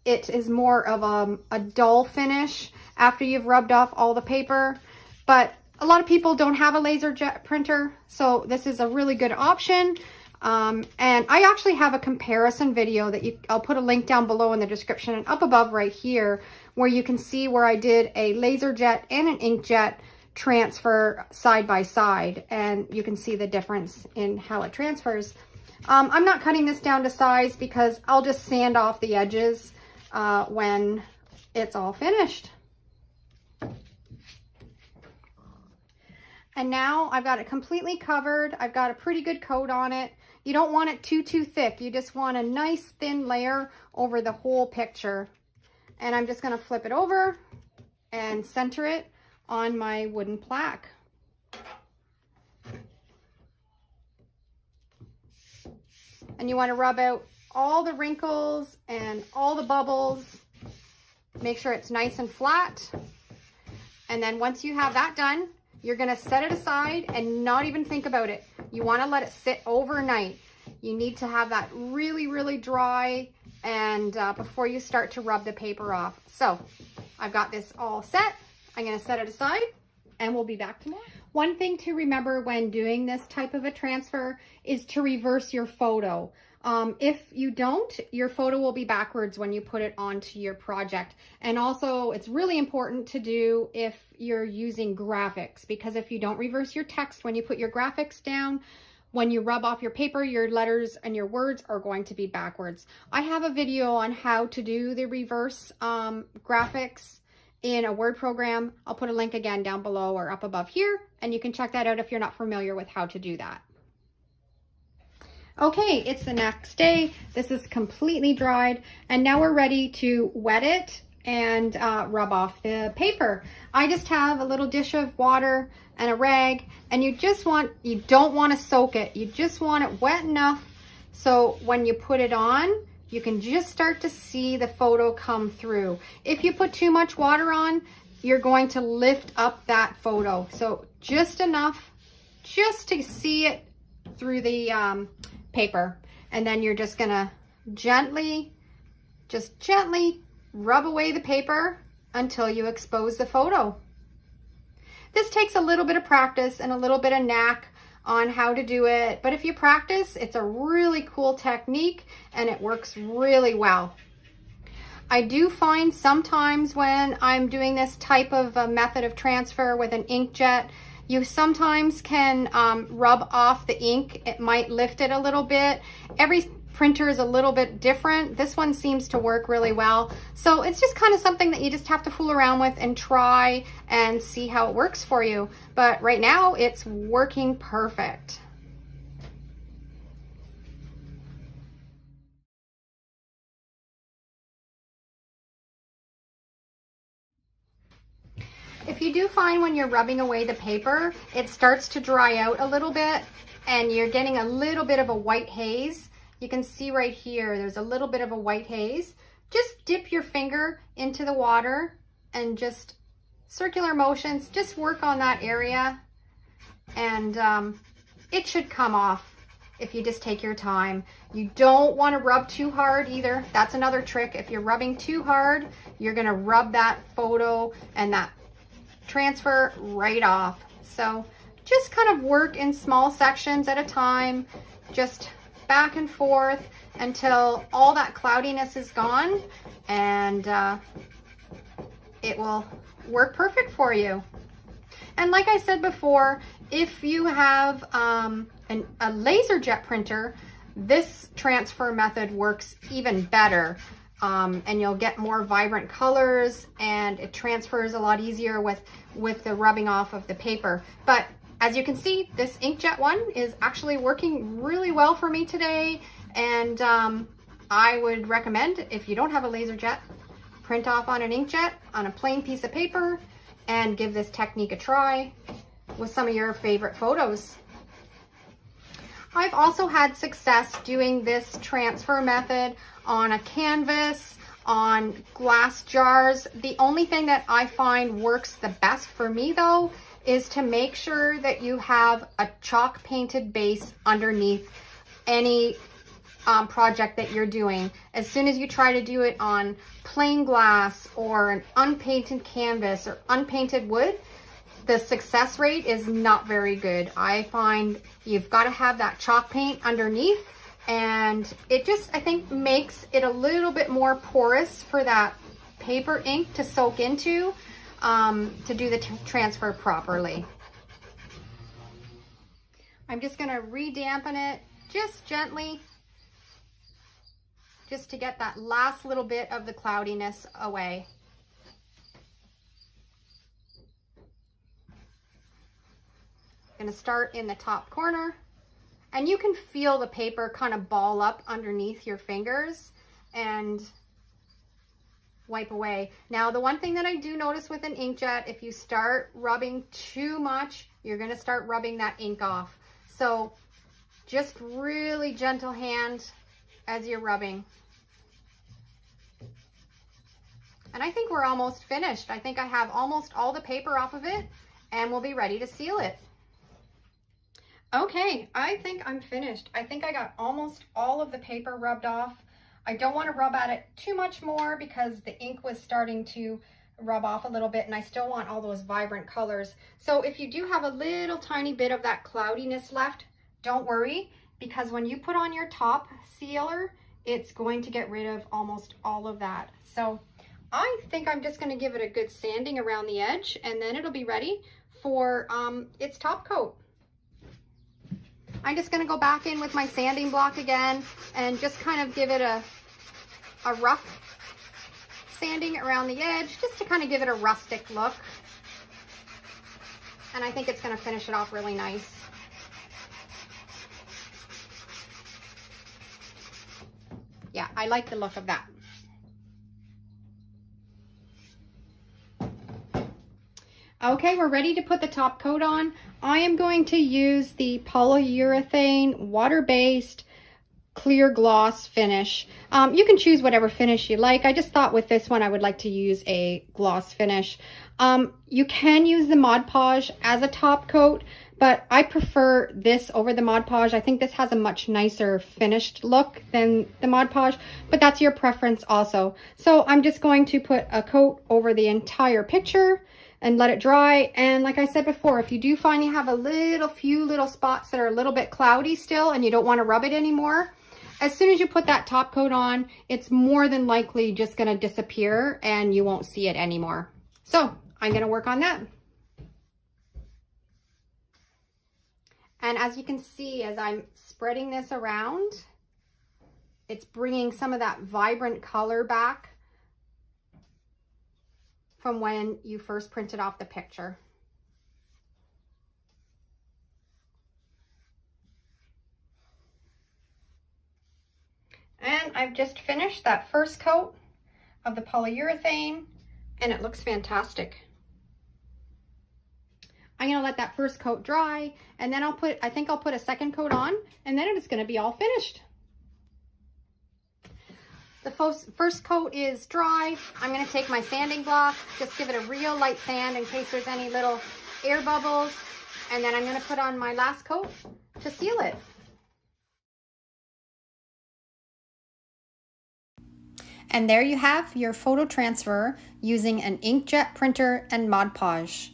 A: it is more of a dull finish after you've rubbed off all the paper. But a lot of people don't have a laser jet printer, so this is a really good option. And I actually have a comparison video that I'll put a link down below in the description and up above right here, where you can see where I did a laser jet and an inkjet transfer side by side, and you can see the difference in how it transfers. I'm not cutting this down to size because I'll just sand off the edges when it's all finished. And now I've got it completely covered. I've got a pretty good coat on it. You don't want it too thick. You just want a nice thin layer over the whole picture. And I'm just going to flip it over and center it on my wooden plaque. And you want to rub out all the wrinkles and all the bubbles. Make sure it's nice and flat. And then once you have that done, you're going to set it aside and not even think about it. You want to let it sit overnight. You need to have that really, really dry and before you start to rub the paper off. So I've got this all set. I'm going to set it aside and we'll be back tomorrow. One thing to remember when doing this type of a transfer is to reverse your photo. If you don't, your photo will be backwards when you put it onto your project. And also, it's really important to do if you're using graphics, because if you don't reverse your text when you put your graphics down, when you rub off your paper, your letters and your words are going to be backwards. I have a video on how to do the reverse graphics in a Word program. I'll put a link again down below or up above here, and you can check that out if you're not familiar with how to do that. Okay, it's the next day. This is completely dried, and now we're ready to wet it and rub off the paper. I just have a little dish of water and a rag, and you don't want to soak it. You just want it wet enough so when you put it on, you can just start to see the photo come through. If you put too much water on, you're going to lift up that photo. So just enough, just to see it through the paper. And then you're just gonna gently rub away the paper until you expose the photo. This takes a little bit of practice and a little bit of knack on how to do it, but if you practice, it's a really cool technique and it works really well. I do find sometimes when I'm doing this type of a method of transfer with an inkjet, you sometimes can rub off the ink. It might lift it a little bit. Every printer is a little bit different. This one seems to work really well. So it's just kind of something that you just have to fool around with and try and see how it works for you. But right now it's working perfect. If you do find when you're rubbing away the paper, it starts to dry out a little bit and you're getting a little bit of a white haze, you can see right here, there's a little bit of a white haze. Just dip your finger into the water and just circular motions, just work on that area and it should come off if you just take your time. You don't want to rub too hard either. That's another trick. If you're rubbing too hard, you're going to rub that photo and that transfer right off. So just kind of work in small sections at a time, just back and forth until all that cloudiness is gone, and it will work perfect for you. And like I said before, if you have a laser jet printer, this transfer method works even better. And you'll get more vibrant colors and it transfers a lot easier with the rubbing off of the paper. But as you can see, this inkjet one is actually working really well for me today. And I would recommend, if you don't have a laser jet, print off on an inkjet on a plain piece of paper and give this technique a try with some of your favorite photos. I've also had success doing this transfer method on a canvas, on glass jars. The only thing that I find works the best for me though is to make sure that you have a chalk painted base underneath any project that you're doing. As soon as you try to do it on plain glass or an unpainted canvas or unpainted wood, the success rate is not very good. I find you've got to have that chalk paint underneath, and it just, I think, makes it a little bit more porous for that paper ink to soak into to do the transfer properly. I'm just going to re-dampen it just gently, just to get that last little bit of the cloudiness away. I'm going to start in the top corner, and you can feel the paper kind of ball up underneath your fingers and wipe away. Now, the one thing that I do notice with an inkjet, if you start rubbing too much, you're going to start rubbing that ink off. So just really gentle hand as you're rubbing. And I think we're almost finished. I think I have almost all the paper off of it, and we'll be ready to seal it. Okay, I think I'm finished. I think I got almost all of the paper rubbed off. I don't want to rub at it too much more because the ink was starting to rub off a little bit, and I still want all those vibrant colors. So if you do have a little tiny bit of that cloudiness left, don't worry, because when you put on your top sealer, it's going to get rid of almost all of that. So I think I'm just going to give it a good sanding around the edge, and then it'll be ready for its top coat. I'm just going to go back in with my sanding block again and just kind of give it a rough sanding around the edge, just to kind of give it a rustic look. And I think it's going to finish it off really nice. Yeah, I like the look of that. Okay, we're ready to put the top coat on. I am going to use the polyurethane water-based clear gloss finish. You can choose whatever finish you like. I just thought with this one I would like to use a gloss finish. You can use the Mod Podge as a top coat, but I prefer this over the Mod Podge. I think this has a much nicer finished look than the Mod Podge, but that's your preference also. So I'm just going to put a coat over the entire picture and let it dry. And like I said before, if you do find you have a few little spots that are a little bit cloudy still and you don't want to rub it anymore, as soon as you put that top coat on, it's more than likely just going to disappear and you won't see it anymore. So I'm going to work on that. And as you can see, as I'm spreading this around, it's bringing some of that vibrant color back from when you first printed off the picture. And I've just finished that first coat of the polyurethane and it looks fantastic. I'm gonna let that first coat dry and then I think I'll put a second coat on and then it's gonna be all finished. The first coat is dry. I'm gonna take my sanding block, just give it a real light sand in case there's any little air bubbles, and then I'm gonna put on my last coat to seal it. And there you have your photo transfer using an inkjet printer and Mod Podge.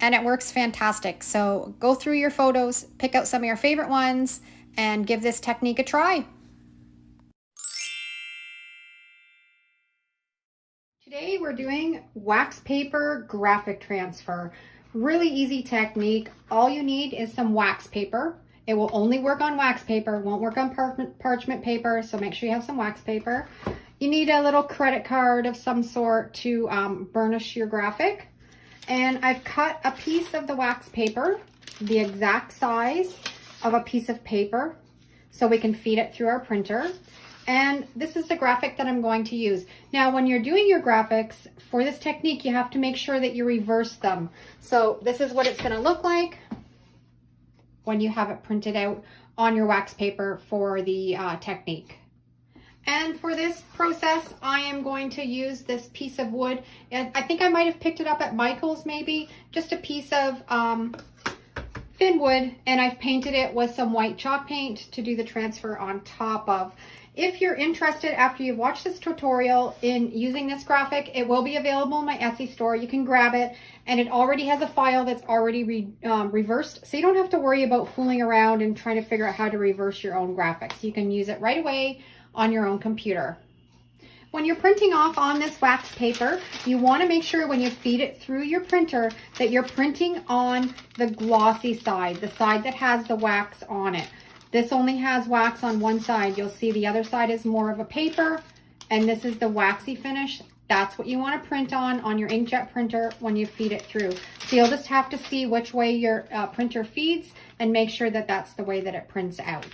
A: And it works fantastic. So go through your photos, pick out some of your favorite ones, and give this technique a try. Today we're doing wax paper graphic transfer. Really easy technique. All you need is some wax paper. It will only work on wax paper, won't work on parchment paper, so make sure you have some wax paper. You need a little credit card of some sort to burnish your graphic. And I've cut a piece of the wax paper, the exact size of a piece of paper, so we can feed it through our printer. And this is the graphic that I'm going to use. Now, when you're doing your graphics for this technique, you have to make sure that you reverse them. So this is what it's going to look like when you have it printed out on your wax paper for the technique. And for this process, I am going to use this piece of wood. And I think I might have picked it up at Michael's maybe, just a piece of thin wood, and I've painted it with some white chalk paint to do the transfer on top of. If you're interested after you've watched this tutorial in using this graphic, it will be available in my Etsy store. You can grab it, and it already has a file that's already reversed, so you don't have to worry about fooling around and trying to figure out how to reverse your own graphics. You can use it right away on your own computer. When you're printing off on this wax paper, you want to make sure when you feed it through your printer that you're printing on the glossy side, the side that has the wax on it. This only has wax on one side. You'll see the other side is more of a paper, and this is the waxy finish. That's what you want to print on your inkjet printer when you feed it through. So you'll just have to see which way your printer feeds and make sure that that's the way that it prints out.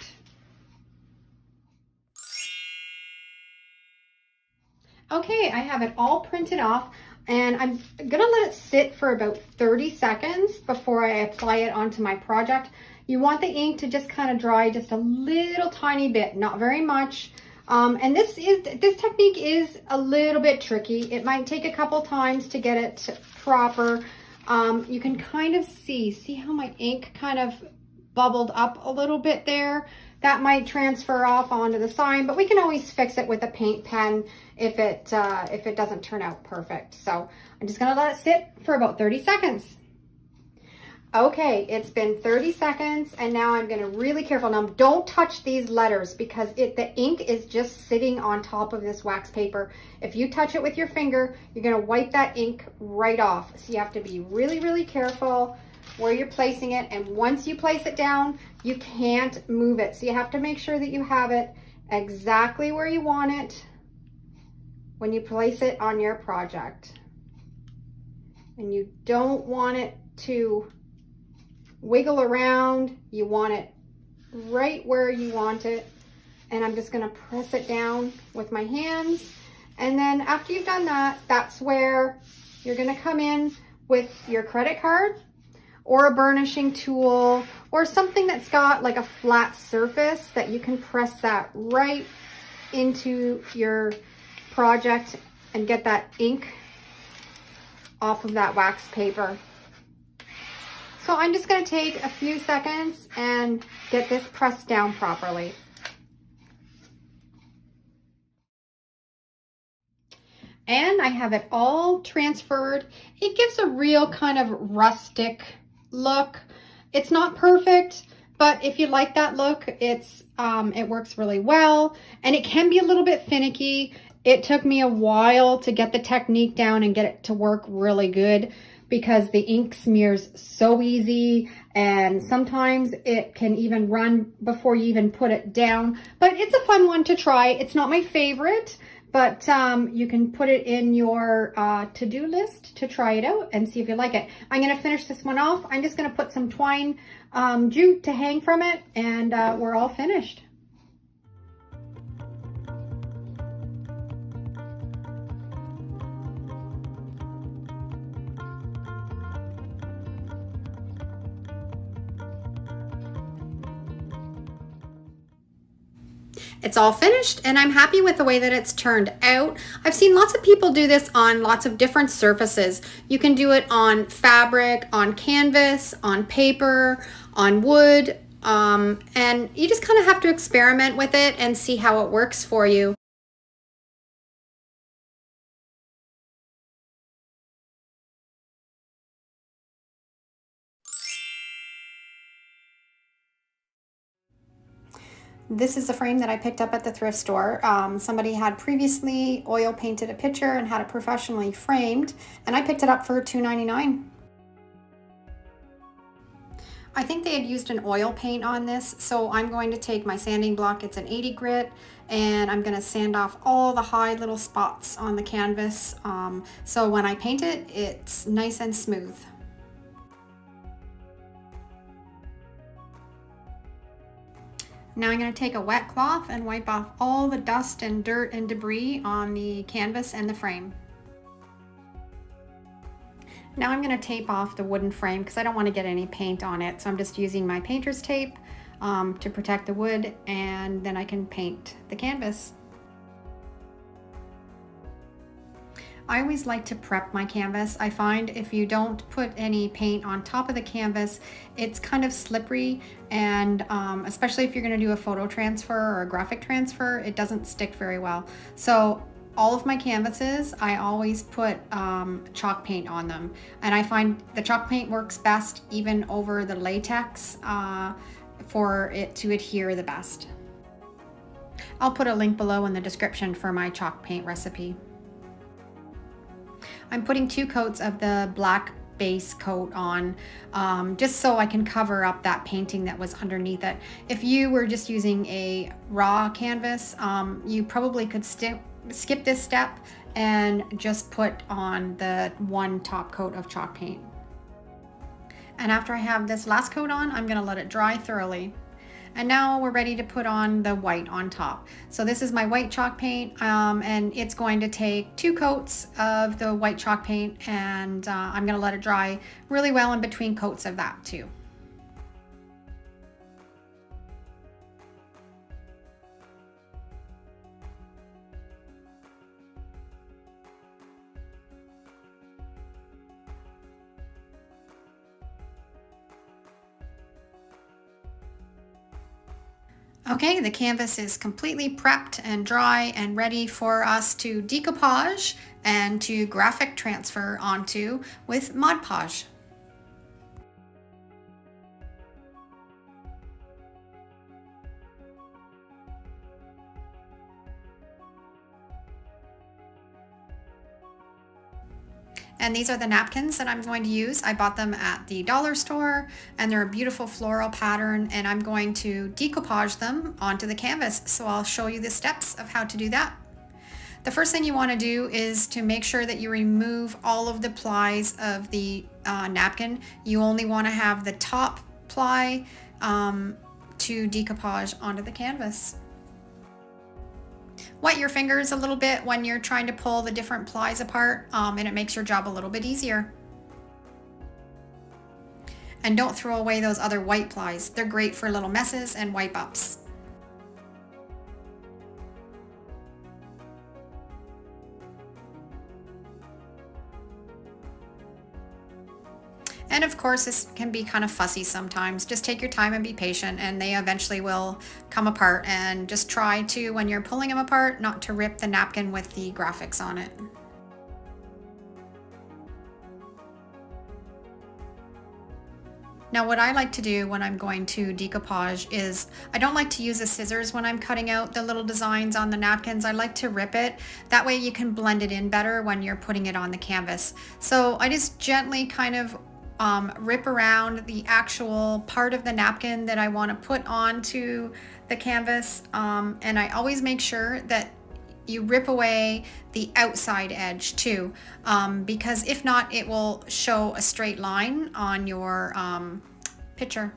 A: Okay, I have it all printed off, and I'm gonna let it sit for about 30 seconds before I apply it onto my project. You want the ink to just kind of dry just a little tiny bit, not very much. And this technique is a little bit tricky. It might take a couple times to get it proper. You can kind of see how my ink kind of bubbled up a little bit there. That might transfer off onto the sign, but we can always fix it with a paint pen if it doesn't turn out perfect. So I'm just gonna let it sit for about 30 seconds. Okay, it's been 30 seconds, and now I'm gonna really careful. Now don't touch these letters because the ink is just sitting on top of this wax paper. If you touch it with your finger, you're gonna wipe that ink right off. So you have to be really, really careful where you're placing it, and once you place it down, you can't move it. So you have to make sure that you have it exactly where you want it when you place it on your project. And you don't want it to wiggle around. You want it right where you want it. And I'm just gonna press it down with my hands. And then after you've done that, that's where you're gonna come in with your credit card, or a burnishing tool or something that's got like a flat surface that you can press that right into your project and get that ink off of that wax paper. So I'm just going to take a few seconds and get this pressed down properly. And I have it all transferred. It gives a real kind of rustic look. It's not perfect, but if you like that look, it works really well. And it can be a little bit finicky. It took me a while to get the technique down and get it to work really good because the ink smears so easy, and sometimes it can even run before you even put it down. But it's a fun one to try. It's not my favorite, but you can put it in your to-do list to try it out and see if you like it. I'm going to finish this one off. I'm just going to put some twine jute to hang from it, and we're all finished. It's all finished and I'm happy with the way that it's turned out. I've seen lots of people do this on lots of different surfaces. You can do it on fabric, on canvas, on paper, on wood, and you just kind of have to experiment with it and see how it works for you. This is a frame that I picked up at the thrift store. Somebody had previously oil painted a picture and had it professionally framed, and I picked it up for $2.99. I think they had used an oil paint on this, so I'm going to take my sanding block, it's an 80 grit, and I'm going to sand off all the high little spots on the canvas, so when I paint it, it's nice and smooth. Now I'm going to take a wet cloth and wipe off all the dust and dirt and debris on the canvas and the frame. Now I'm going to tape off the wooden frame because I don't want to get any paint on it, so I'm just using my painter's tape to protect the wood, and then I can paint the canvas. I always like to prep my canvas. I find if you don't put any paint on top of the canvas, it's kind of slippery, and especially if you're going to do a photo transfer or a graphic transfer, it doesn't stick very well. So all of my canvases, I always put chalk paint on them, and I find the chalk paint works best even over the latex for it to adhere the best. I'll put a link below in the description for my chalk paint recipe. I'm putting 2 coats of the black base coat on just so I can cover up that painting that was underneath it. If you were just using a raw canvas, you probably could skip this step and just put on the 1 top coat of chalk paint. And after I have this last coat on, I'm going to let it dry thoroughly. And now we're ready to put on the white on top. So this is my white chalk paint, and it's going to take 2 coats of the white chalk paint, and I'm going to let it dry really well in between coats of that too. Okay, the canvas is completely prepped and dry and ready for us to decoupage and to graphic transfer onto with Mod Podge. And these are the napkins that I'm going to use. I bought them at the dollar store, and they're a beautiful floral pattern, and I'm going to decoupage them onto the canvas. So I'll show you the steps of how to do that. The first thing you want to do is to make sure that you remove all of the plies of the napkin. You only want to have the top ply to decoupage onto the canvas. Wet your fingers a little bit when you're trying to pull the different plies apart, and it makes your job a little bit easier. And don't throw away those other white plies. They're great for little messes and wipe ups. And of course, this can be kind of fussy sometimes. Just take your time and be patient, and they eventually will come apart. And just try to, when you're pulling them apart, not to rip the napkin with the graphics on it. Now what I like to do when I'm going to decoupage is I don't like to use the scissors when I'm cutting out the little designs on the napkins. I like to rip it. That way you can blend it in better when you're putting it on the canvas. So I just gently kind of rip around the actual part of the napkin that I want to put onto the canvas. And I always make sure that you rip away the outside edge too, because if not, it will show a straight line on your picture.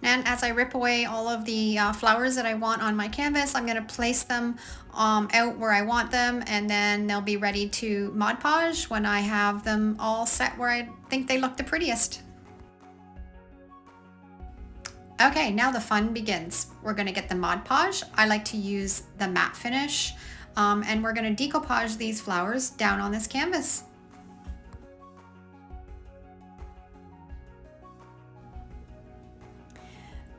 A: And as I rip away all of the flowers that I want on my canvas, I'm going to place them out where I want them, and then they'll be ready to Mod Podge when I have them all set where I think they look the prettiest. Okay, now the fun begins. We're going to get the Mod Podge. I like to use the matte finish, and we're going to decoupage these flowers down on this canvas.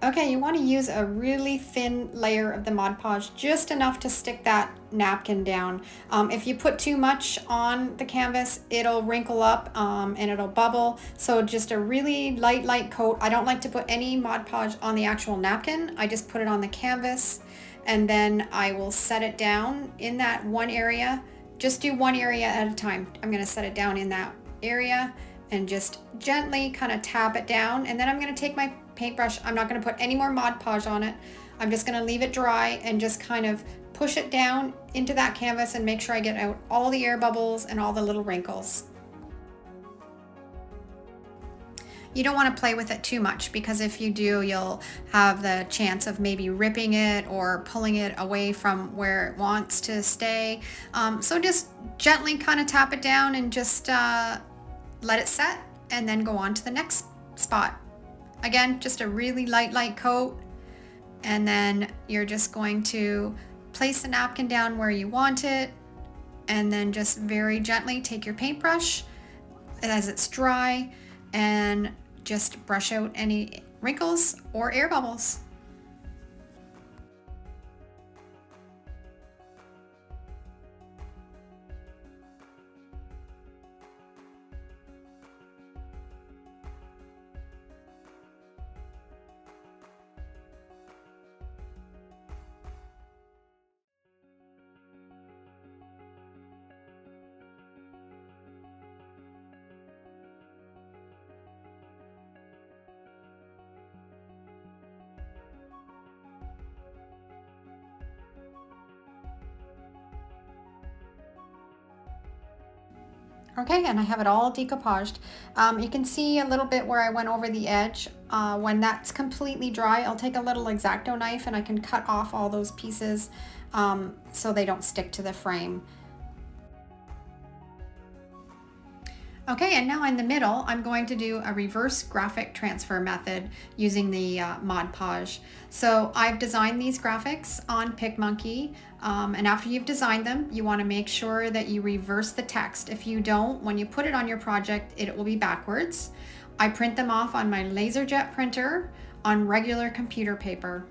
A: Okay, you want to use a really thin layer of the Mod Podge, just enough to stick that napkin down. If you put too much on the canvas, it'll wrinkle up and it'll bubble. So just a really light coat. I don't like to put any Mod Podge on the actual napkin. I just put it on the canvas, and then I will set it down in that one area. Just do one area at a time. I'm going to set it down in that area and just gently kind of tap it down. And then I'm going to take my paintbrush. I'm not going to put any more Mod Podge on it. I'm just going to leave it dry and just kind of push it down into that canvas and make sure I get out all the air bubbles and all the little wrinkles. You don't want to play with it too much, because if you do, you'll have the chance of maybe ripping it or pulling it away from where it wants to stay. So just gently kind of tap it down and just let it set, and then go on to the next spot. Again, just a really light coat, and then you're just going to place the napkin down where you want it, and then just very gently take your paintbrush as it's dry and just brush out any wrinkles or air bubbles. Okay, and I have it all decoupaged. You can see a little bit where I went over the edge. When that's completely dry, I'll take a little X-Acto knife and I can cut off all those pieces so they don't stick to the frame. Okay, and now in the middle, I'm going to do a reverse graphic transfer method using the Mod Podge. So I've designed these graphics on PicMonkey, and after you've designed them, you want to make sure that you reverse the text. If you don't, when you put it on your project, it will be backwards. I print them off on my LaserJet printer on regular computer paper.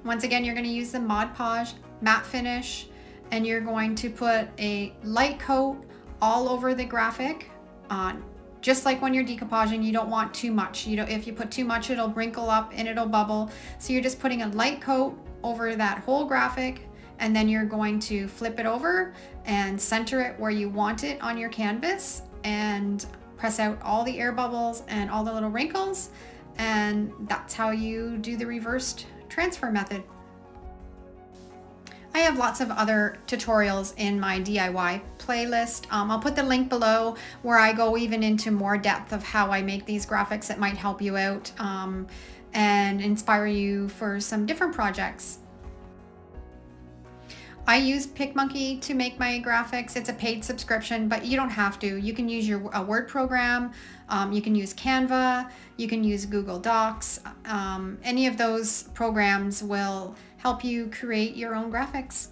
A: Once again, you're going to use the Mod Podge matte finish, and you're going to put a light coat all over the graphic. Just like when you're decoupaging, you don't want too much. If you put too much, it'll wrinkle up and it'll bubble. So you're just putting a light coat over that whole graphic, and then you're going to flip it over and center it where you want it on your canvas and press out all the air bubbles and all the little wrinkles, and that's how you do the reversed transfer method. I have lots of other tutorials in my DIY playlist. I'll put the link below where I go even into more depth of how I make these graphics that might help you out and inspire you for some different projects. I use PicMonkey to make my graphics. It's a paid subscription, but you don't have to. You can use a Word program, you can use Canva, you can use Google Docs. Any of those programs will help you create your own graphics.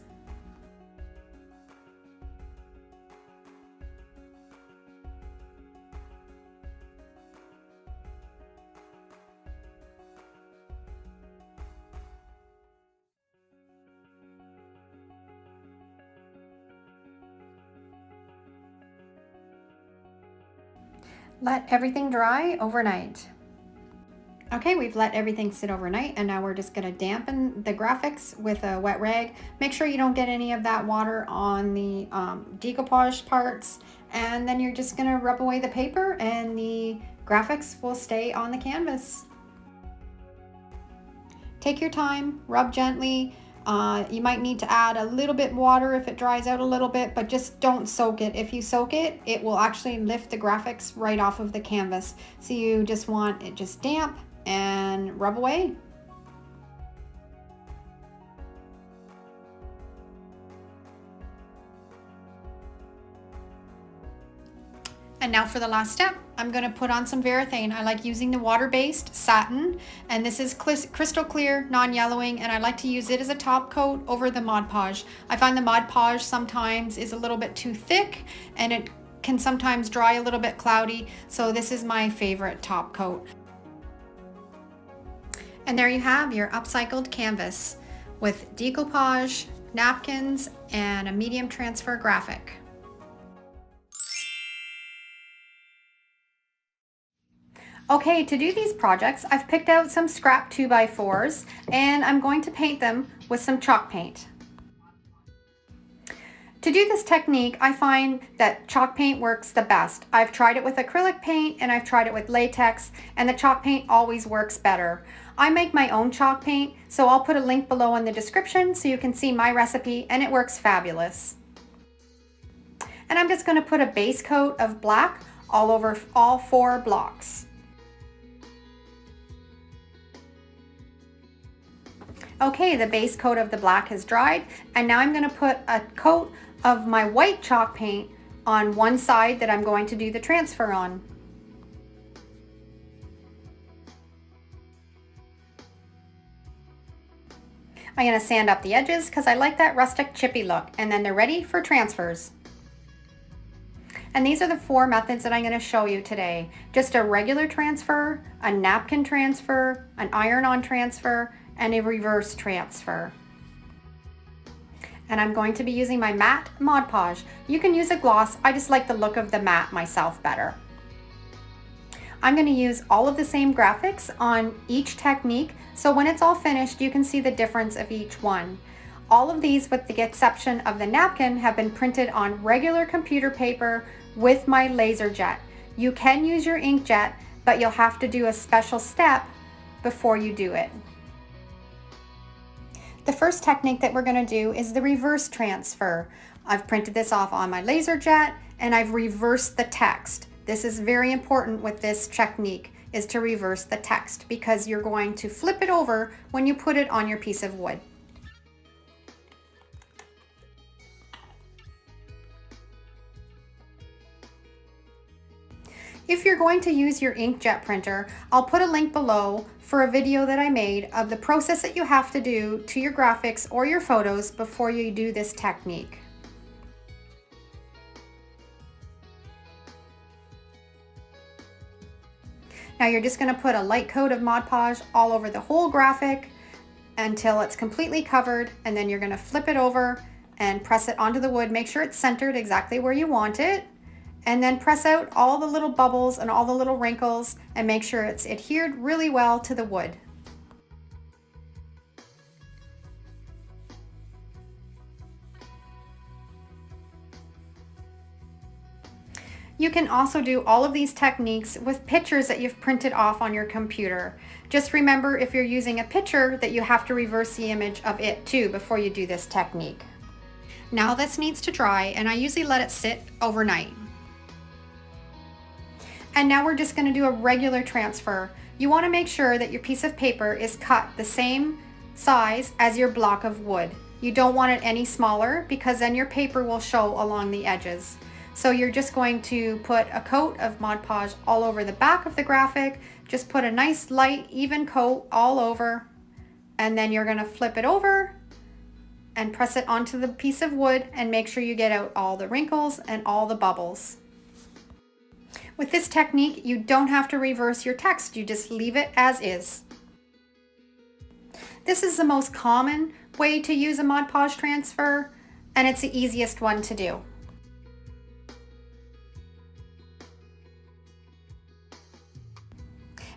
A: Let everything dry overnight. Okay, we've let everything sit overnight, and now we're just going to dampen the graphics with a wet rag. Make sure you don't get any of that water on the decoupage parts, and then you're just going to rub away the paper and the graphics will stay on the canvas. Take your time, rub gently. You might need to add a little bit water if it dries out a little bit, but just don't soak it. If you soak it, it will actually lift the graphics right off of the canvas. So you just want it just damp and rub away. And now for the last step, I'm going to put on some Varathane. I like using the water-based satin, and this is crystal clear, non-yellowing, and I like to use it as a top coat over the Mod Podge. I find the Mod Podge sometimes is a little bit too thick, and it can sometimes dry a little bit cloudy, so this is my favorite top coat. And there you have your upcycled canvas with decoupage, napkins, and a medium transfer graphic. Okay, to do these projects, I've picked out some scrap 2x4s and I'm going to paint them with some chalk paint. To do this technique, I find that chalk paint works the best. I've tried it with acrylic paint and I've tried it with latex, and the chalk paint always works better. I make my own chalk paint, so I'll put a link below in the description so you can see my recipe, and it works fabulous. And I'm just going to put a base coat of black all over all 4 blocks. Okay, the base coat of the black has dried, and now I'm going to put a coat of my white chalk paint on one side that I'm going to do the transfer on. I'm going to sand up the edges because I like that rustic chippy look, and then they're ready for transfers. And these are the 4 methods that I'm going to show you today. Just a regular transfer, a napkin transfer, an iron-on transfer, and a reverse transfer. And I'm going to be using my matte Mod Podge. You can use a gloss, I just like the look of the matte myself better. I'm going to use all of the same graphics on each technique, so when it's all finished you can see the difference of each one. All of these, with the exception of the napkin, have been printed on regular computer paper with my laser jet. You can use your inkjet, but you'll have to do a special step before you do it. The first technique that we're going to do is the reverse transfer. I've printed this off on my laser jet and I've reversed the text. This is very important with this technique, is to reverse the text, because you're going to flip it over when you put it on your piece of wood. If you're going to use your inkjet printer, I'll put a link below for a video that I made of the process that you have to do to your graphics or your photos before you do this technique. Now you're just going to put a light coat of Mod Podge all over the whole graphic until it's completely covered, and then you're going to flip it over and press it onto the wood. Make sure it's centered exactly where you want it, and then press out all the little bubbles and all the little wrinkles and make sure it's adhered really well to the wood. You can also do all of these techniques with pictures that you've printed off on your computer. Just remember, if you're using a picture, that you have to reverse the image of it too before you do this technique. Now this needs to dry, and I usually let it sit overnight. And now we're just going to do a regular transfer. You want to make sure that your piece of paper is cut the same size as your block of wood. You don't want it any smaller, because then your paper will show along the edges. So you're just going to put a coat of Mod Podge all over the back of the graphic. Just put a nice light even coat all over, and then you're going to flip it over and press it onto the piece of wood and make sure you get out all the wrinkles and all the bubbles. With this technique, you don't have to reverse your text, you just leave it as is. This is the most common way to use a Mod Podge transfer, and it's the easiest one to do.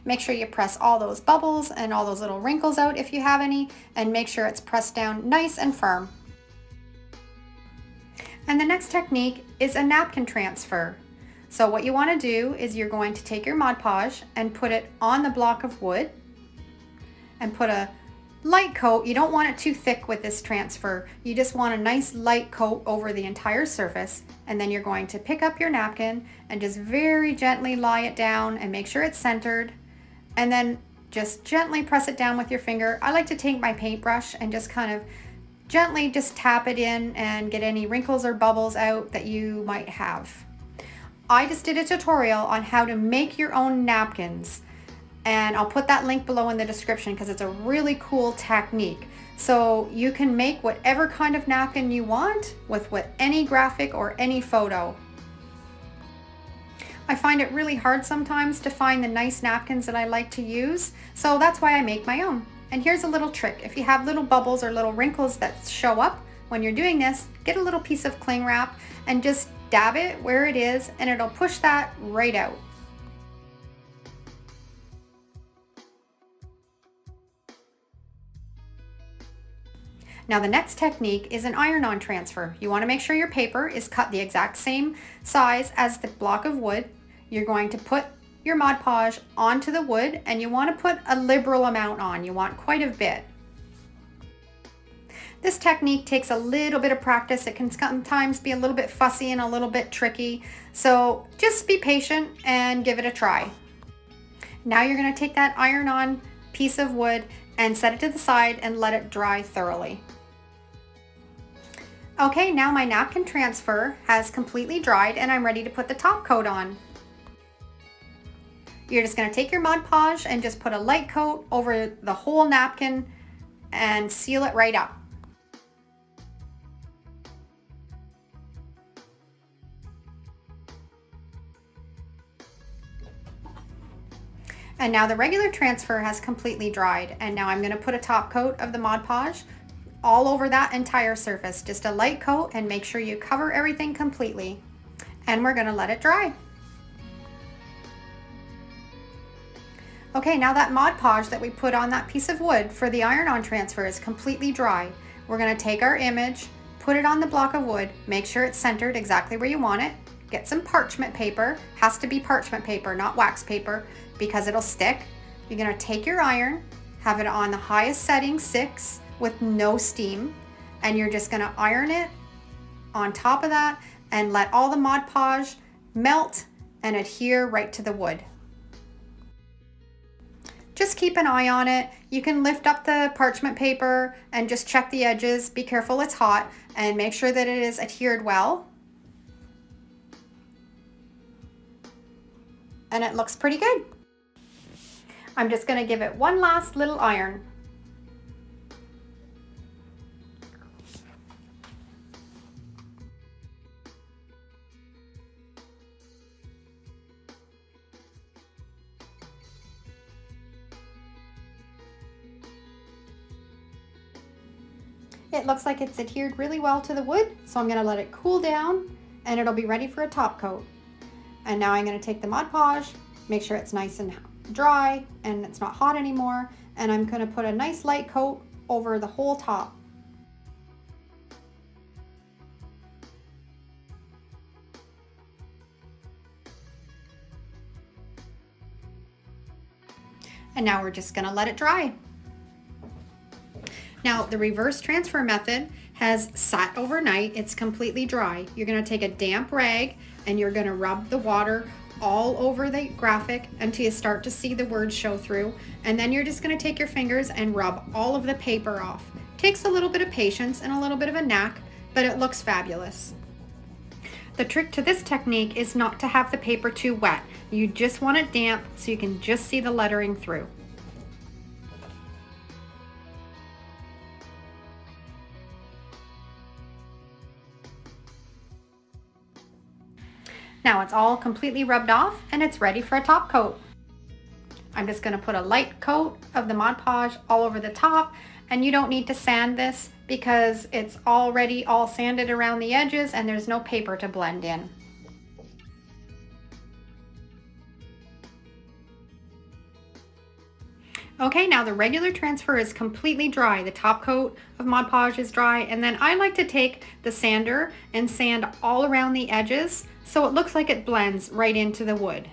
A: Make sure you press all those bubbles and all those little wrinkles out if you have any, and make sure it's pressed down nice and firm. And the next technique is a napkin transfer. So what you want to do is you're going to take your Mod Podge and put it on the block of wood and put a light coat. You don't want it too thick with this transfer. You just want a nice light coat over the entire surface, and then you're going to pick up your napkin and just very gently lie it down and make sure it's centered, and then just gently press it down with your finger. I like to take my paintbrush and just kind of gently just tap it in and get any wrinkles or bubbles out that you might have. I just did a tutorial on how to make your own napkins, and I'll put that link below in the description because it's a really cool technique. So you can make whatever kind of napkin you want with any graphic or any photo. I find it really hard sometimes to find the nice napkins that I like to use, so that's why I make my own. And here's a little trick. If you have little bubbles or little wrinkles that show up when you're doing this, get a little piece of cling wrap and just dab it where it is, and it'll push that right out. Now the next technique is an iron-on transfer. You want to make sure your paper is cut the exact same size as the block of wood. You're going to put your Mod Podge onto the wood, and you want to put a liberal amount on. You want quite a bit. This technique takes a little bit of practice. It can sometimes be a little bit fussy and a little bit tricky, so just be patient and give it a try. Now you're going to take that iron-on piece of wood and set it to the side and let it dry thoroughly. Okay, now my napkin transfer has completely dried and I'm ready to put the top coat on. You're just going to take your Mod Podge and just put a light coat over the whole napkin and seal it right up. And now the regular transfer has completely dried, and now I'm going to put a top coat of the Mod Podge all over that entire surface. Just a light coat, and make sure you cover everything completely. And we're going to let it dry. Okay, now that Mod Podge that we put on that piece of wood for the iron-on transfer is completely dry. We're going to take our image, put it on the block of wood, make sure it's centered exactly where you want it. Get some parchment paper. Has to be parchment paper, not wax paper, because it'll stick. You're going to take your iron, have it on the highest setting, 6, with no steam, and you're just going to iron it on top of that and let all the Mod Podge melt and adhere right to the wood. Just keep an eye on it. You can lift up the parchment paper and just check the edges. Be careful it's hot, and make sure that it is adhered well. And it looks pretty good. I'm just going to give it one last little iron. It looks like it's adhered really well to the wood, so I'm going to let it cool down and it'll be ready for a top coat. And now I'm going to take the Mod Podge, make sure it's nice and dry and it's not hot anymore, and I'm going to put a nice light coat over the whole top. And now we're just gonna let it dry. Now the reverse transfer method has sat overnight. It's completely dry. You're gonna take a damp rag and you're gonna rub the water all over the graphic until you start to see the words show through. And then you're just gonna take your fingers and rub all of the paper off. Takes a little bit of patience and a little bit of a knack, but it looks fabulous. The trick to this technique is not to have the paper too wet. You just want it damp so you can just see the lettering through. Now it's all completely rubbed off and it's ready for a top coat. I'm just going to put a light coat of the Mod Podge all over the top, and you don't need to sand this because it's already all sanded around the edges and there's no paper to blend in. Okay, now the regular transfer is completely dry. The top coat of Mod Podge is dry, and then I like to take the sander and sand all around the edges so it looks like it blends right into the wood.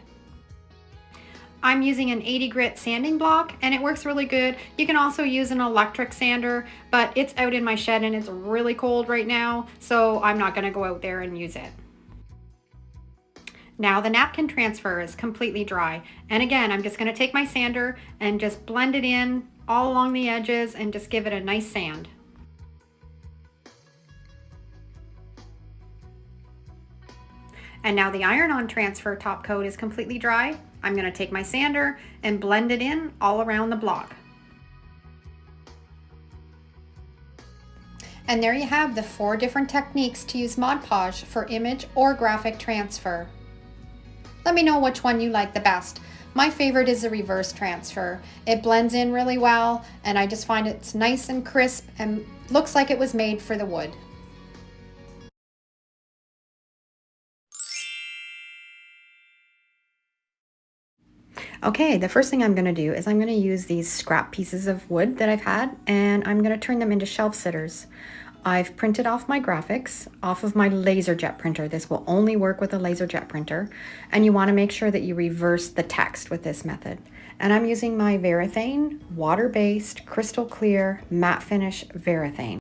A: I'm using an 80 grit sanding block and it works really good. You can also use an electric sander, but it's out in my shed and it's really cold right now, so I'm not gonna go out there and use it. Now the napkin transfer is completely dry. And again, I'm just gonna take my sander and just blend it in all along the edges and just give it a nice sand. And now the iron-on transfer top coat is completely dry. I'm gonna take my sander and blend it in all around the block. And there you have the 4 different techniques to use Mod Podge for image or graphic transfer. Let me know which one you like the best. My favorite is the reverse transfer. It blends in really well and I just find it's nice and crisp and looks like it was made for the wood. Okay, the first thing I'm gonna do is I'm gonna use these scrap pieces of wood that I've had and I'm gonna turn them into shelf sitters. I've printed off my graphics off of my LaserJet printer. This will only work with a LaserJet printer. And you wanna make sure that you reverse the text with this method. And I'm using my Varathane water-based crystal clear matte finish Varathane.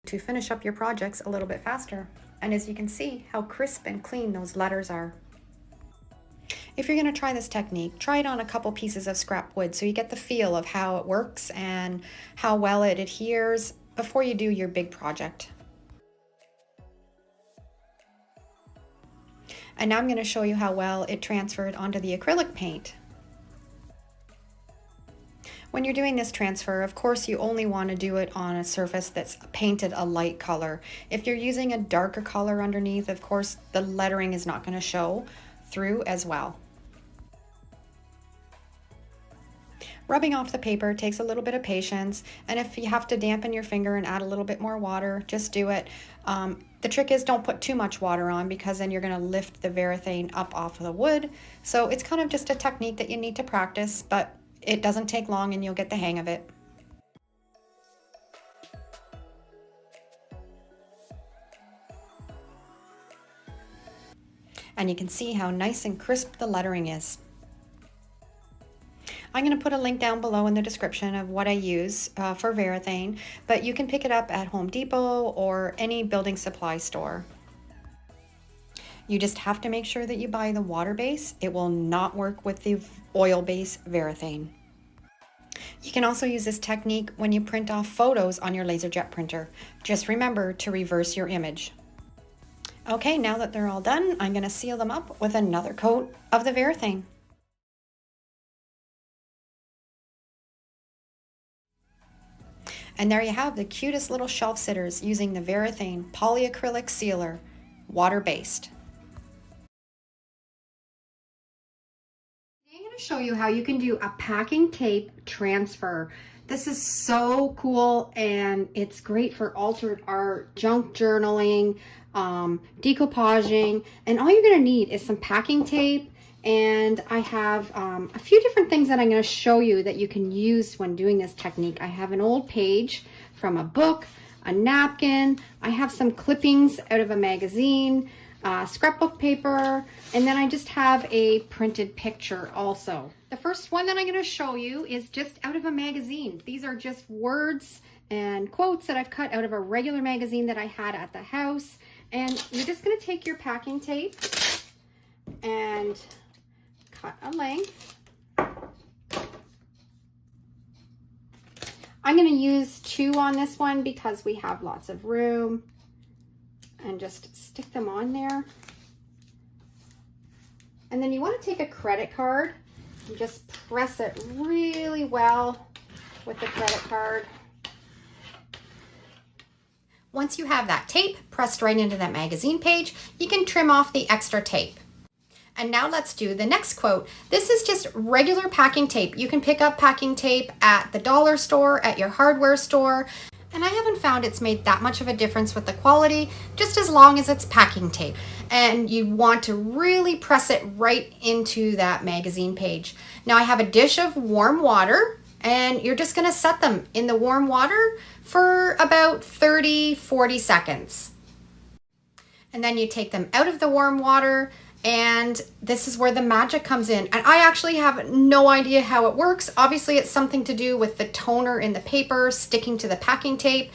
A: to finish up your projects a little bit faster. And as you can see how crisp and clean those letters are. If you're going to try this technique, try it on a couple pieces of scrap wood so you get the feel of how it works and how well it adheres before you do your big project. And now I'm going to show you how well it transferred onto the acrylic paint. When you're doing this transfer, of course, you only want to do it on a surface that's painted a light color. If you're using a darker color underneath, of course, the lettering is not going to show through as well. Rubbing off the paper takes a little bit of patience, and if you have to dampen your finger and add a little bit more water, just do it. The trick is don't put too much water on because then you're going to lift the varathane up off the wood. So it's kind of just a technique that you need to practice, but it doesn't take long and you'll get the hang of it. And you can see how nice and crisp the lettering is. I'm going to put a link down below in the description of what I use for varathane, but you can pick it up at Home Depot or any building supply store. You just have to make sure that you buy the water base. It will not work with the oil base varathane. You can also use this technique when you print off photos on your LaserJet printer. Just remember to reverse your image. Okay, now that they're all done, I'm going to seal them up with another coat of the varathane. And there you have the cutest little shelf sitters using the varathane polyacrylic sealer, water-based. I'm going to show you how you can do a packing tape transfer. This is so cool, and it's great for altered art, junk journaling, decoupaging, and all you're going to need is some packing tape. And I have a few different things that I'm going to show you that you can use when doing this technique. I have an old page from a book, a napkin, I have some clippings out of a magazine, scrapbook paper, and then I just have a printed picture also. The first one that I'm going to show you is just out of a magazine. These are just words and quotes that I've cut out of a regular magazine that I had at the house. And you're just going to take your packing tape and cut a length. I'm going to use 2 on this one because we have lots of room, and just stick them on there. And then you want to take a credit card and just press it really well with the credit card. Once you have that tape pressed right into that magazine page, you can trim off the extra tape. And now let's do the next quote. This is just regular packing tape. You can pick up packing tape at the dollar store, at your hardware store, and I haven't found it's made that much of a difference with the quality, just as long as it's packing tape. And you want to really press it right into that magazine page. Now I have a dish of warm water, and you're just gonna set them in the warm water for about 30-40 seconds. And then you take them out of the warm water, and this is where the magic comes in. And I actually have no idea how it works. Obviously, it's something to do with the toner in the paper sticking to the packing tape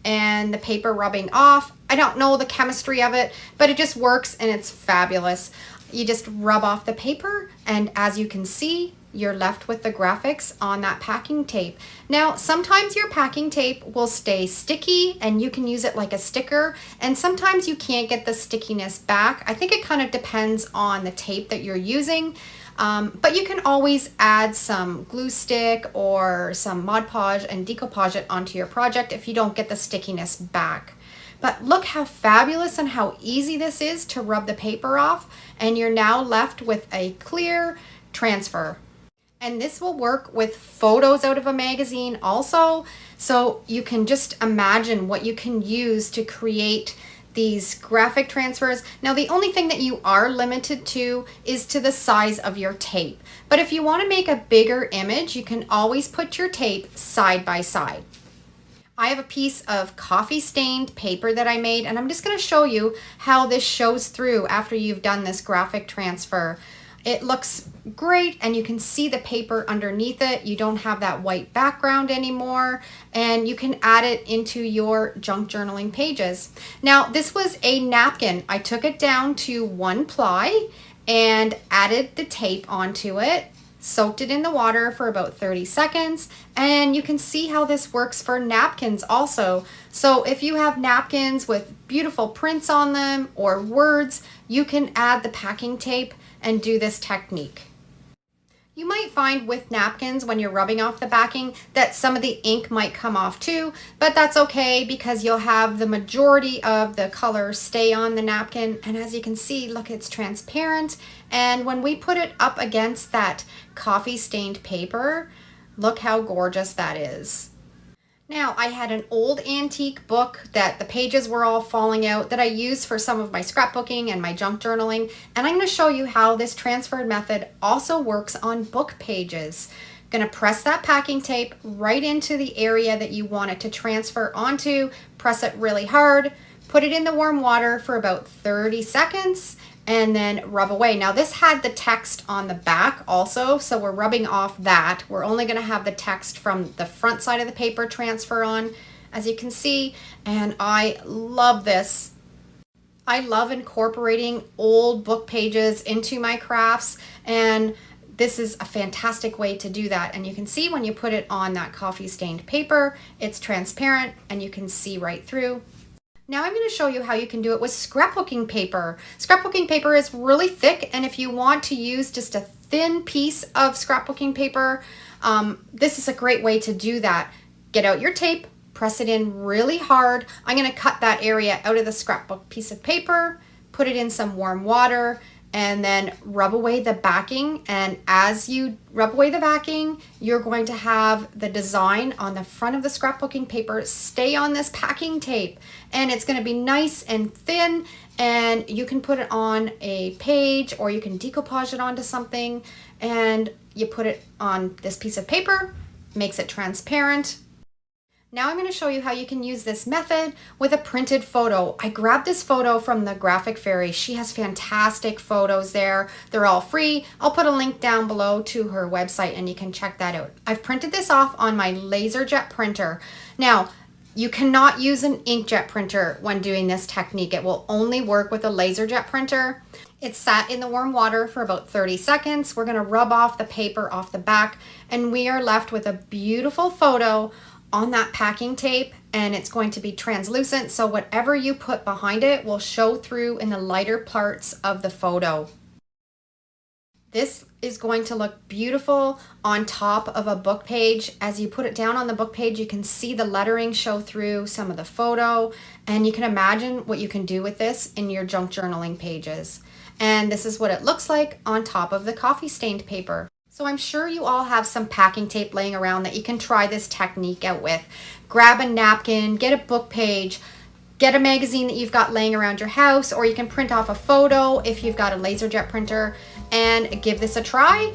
A: and the paper rubbing off. I don't know the chemistry of it, but it just works and it's fabulous. You just rub off the paper, and as you can see, you're left with the graphics on that packing tape. Now, sometimes your packing tape will stay sticky and you can use it like a sticker, and sometimes you can't get the stickiness back. I think it kind of depends on the tape that you're using, but you can always add some glue stick or some Mod Podge and decoupage it onto your project if you don't get the stickiness back. But look how fabulous and how easy this is to rub the paper off, and you're now left with a clear transfer. And this will work with photos out of a magazine also. So you can just imagine what you can use to create these graphic transfers. Now, the only thing that you are limited to is to the size of your tape. But if you want to make a bigger image, you can always put your tape side by side. I have a piece of coffee stained paper that I made, and I'm just going to show you how this shows through after you've done this graphic transfer. It looks great, and you can see the paper underneath it. You don't have that white background anymore, and you can add it into your junk journaling pages. Now, this was a napkin. I took it down to 1 ply and added the tape onto it, soaked it in the water for about 30 seconds, and you can see how this works for napkins also. So if you have napkins with beautiful prints on them or words, you can add the packing tape and do this technique. You might find with napkins when you're rubbing off the backing that some of the ink might come off too, but that's okay because you'll have the majority of the color stay on the napkin. And as you can see, look, it's transparent. And when we put it up against that coffee stained paper, look how gorgeous that is. Now, I had an old antique book that the pages were all falling out that I use for some of my scrapbooking and my junk journaling, and I'm going to show you how this transfer method also works on book pages. I'm going to press that packing tape right into the area that you want it to transfer onto, press it really hard, put it in the warm water for about 30 seconds, and then rub away. Now this had the text on the back also, so we're rubbing off that. We're only gonna have the text from the front side of the paper transfer on, as you can see, and I love this. I love incorporating old book pages into my crafts, and this is a fantastic way to do that. And you can see when you put it on that coffee stained paper, it's transparent and you can see right through. Now I'm going to show you how you can do it with scrapbooking paper. Scrapbooking paper is really thick, and if you want to use just a thin piece of scrapbooking paper, this is a great way to do that. Get out your tape, press it in really hard. I'm going to cut that area out of the scrapbook piece of paper, put it in some warm water, and then rub away the backing. And as you rub away the backing, you're going to have the design on the front of the scrapbooking paper stay on this packing tape. And it's going to be nice and thin, and you can put it on a page or you can decoupage it onto something, and you put it on this piece of paper, makes it transparent. Now I'm going to show you how you can use this method with a printed photo. I grabbed this photo from the Graphic Fairy. She has fantastic photos there. They're all free. I'll put a link down below to her website and you can check that out. I've printed this off on my LaserJet printer. Now, you cannot use an inkjet printer when doing this technique. It will only work with a LaserJet printer. It's sat in the warm water for about 30 seconds. We're going to rub off the paper off the back, and we are left with a beautiful photo on that packing tape, and it's going to be translucent, so whatever you put behind it will show through in the lighter parts of the photo. This is going to look beautiful on top of a book page. As you put it down on the book page, you can see the lettering show through some of the photo, and you can imagine what you can do with this in your junk journaling pages. And this is what it looks like on top of the coffee stained paper. So I'm sure you all have some packing tape laying around that you can try this technique out with. Grab a napkin, get a book page, get a magazine that you've got laying around your house, or you can print off a photo if you've got a LaserJet printer, and give this a try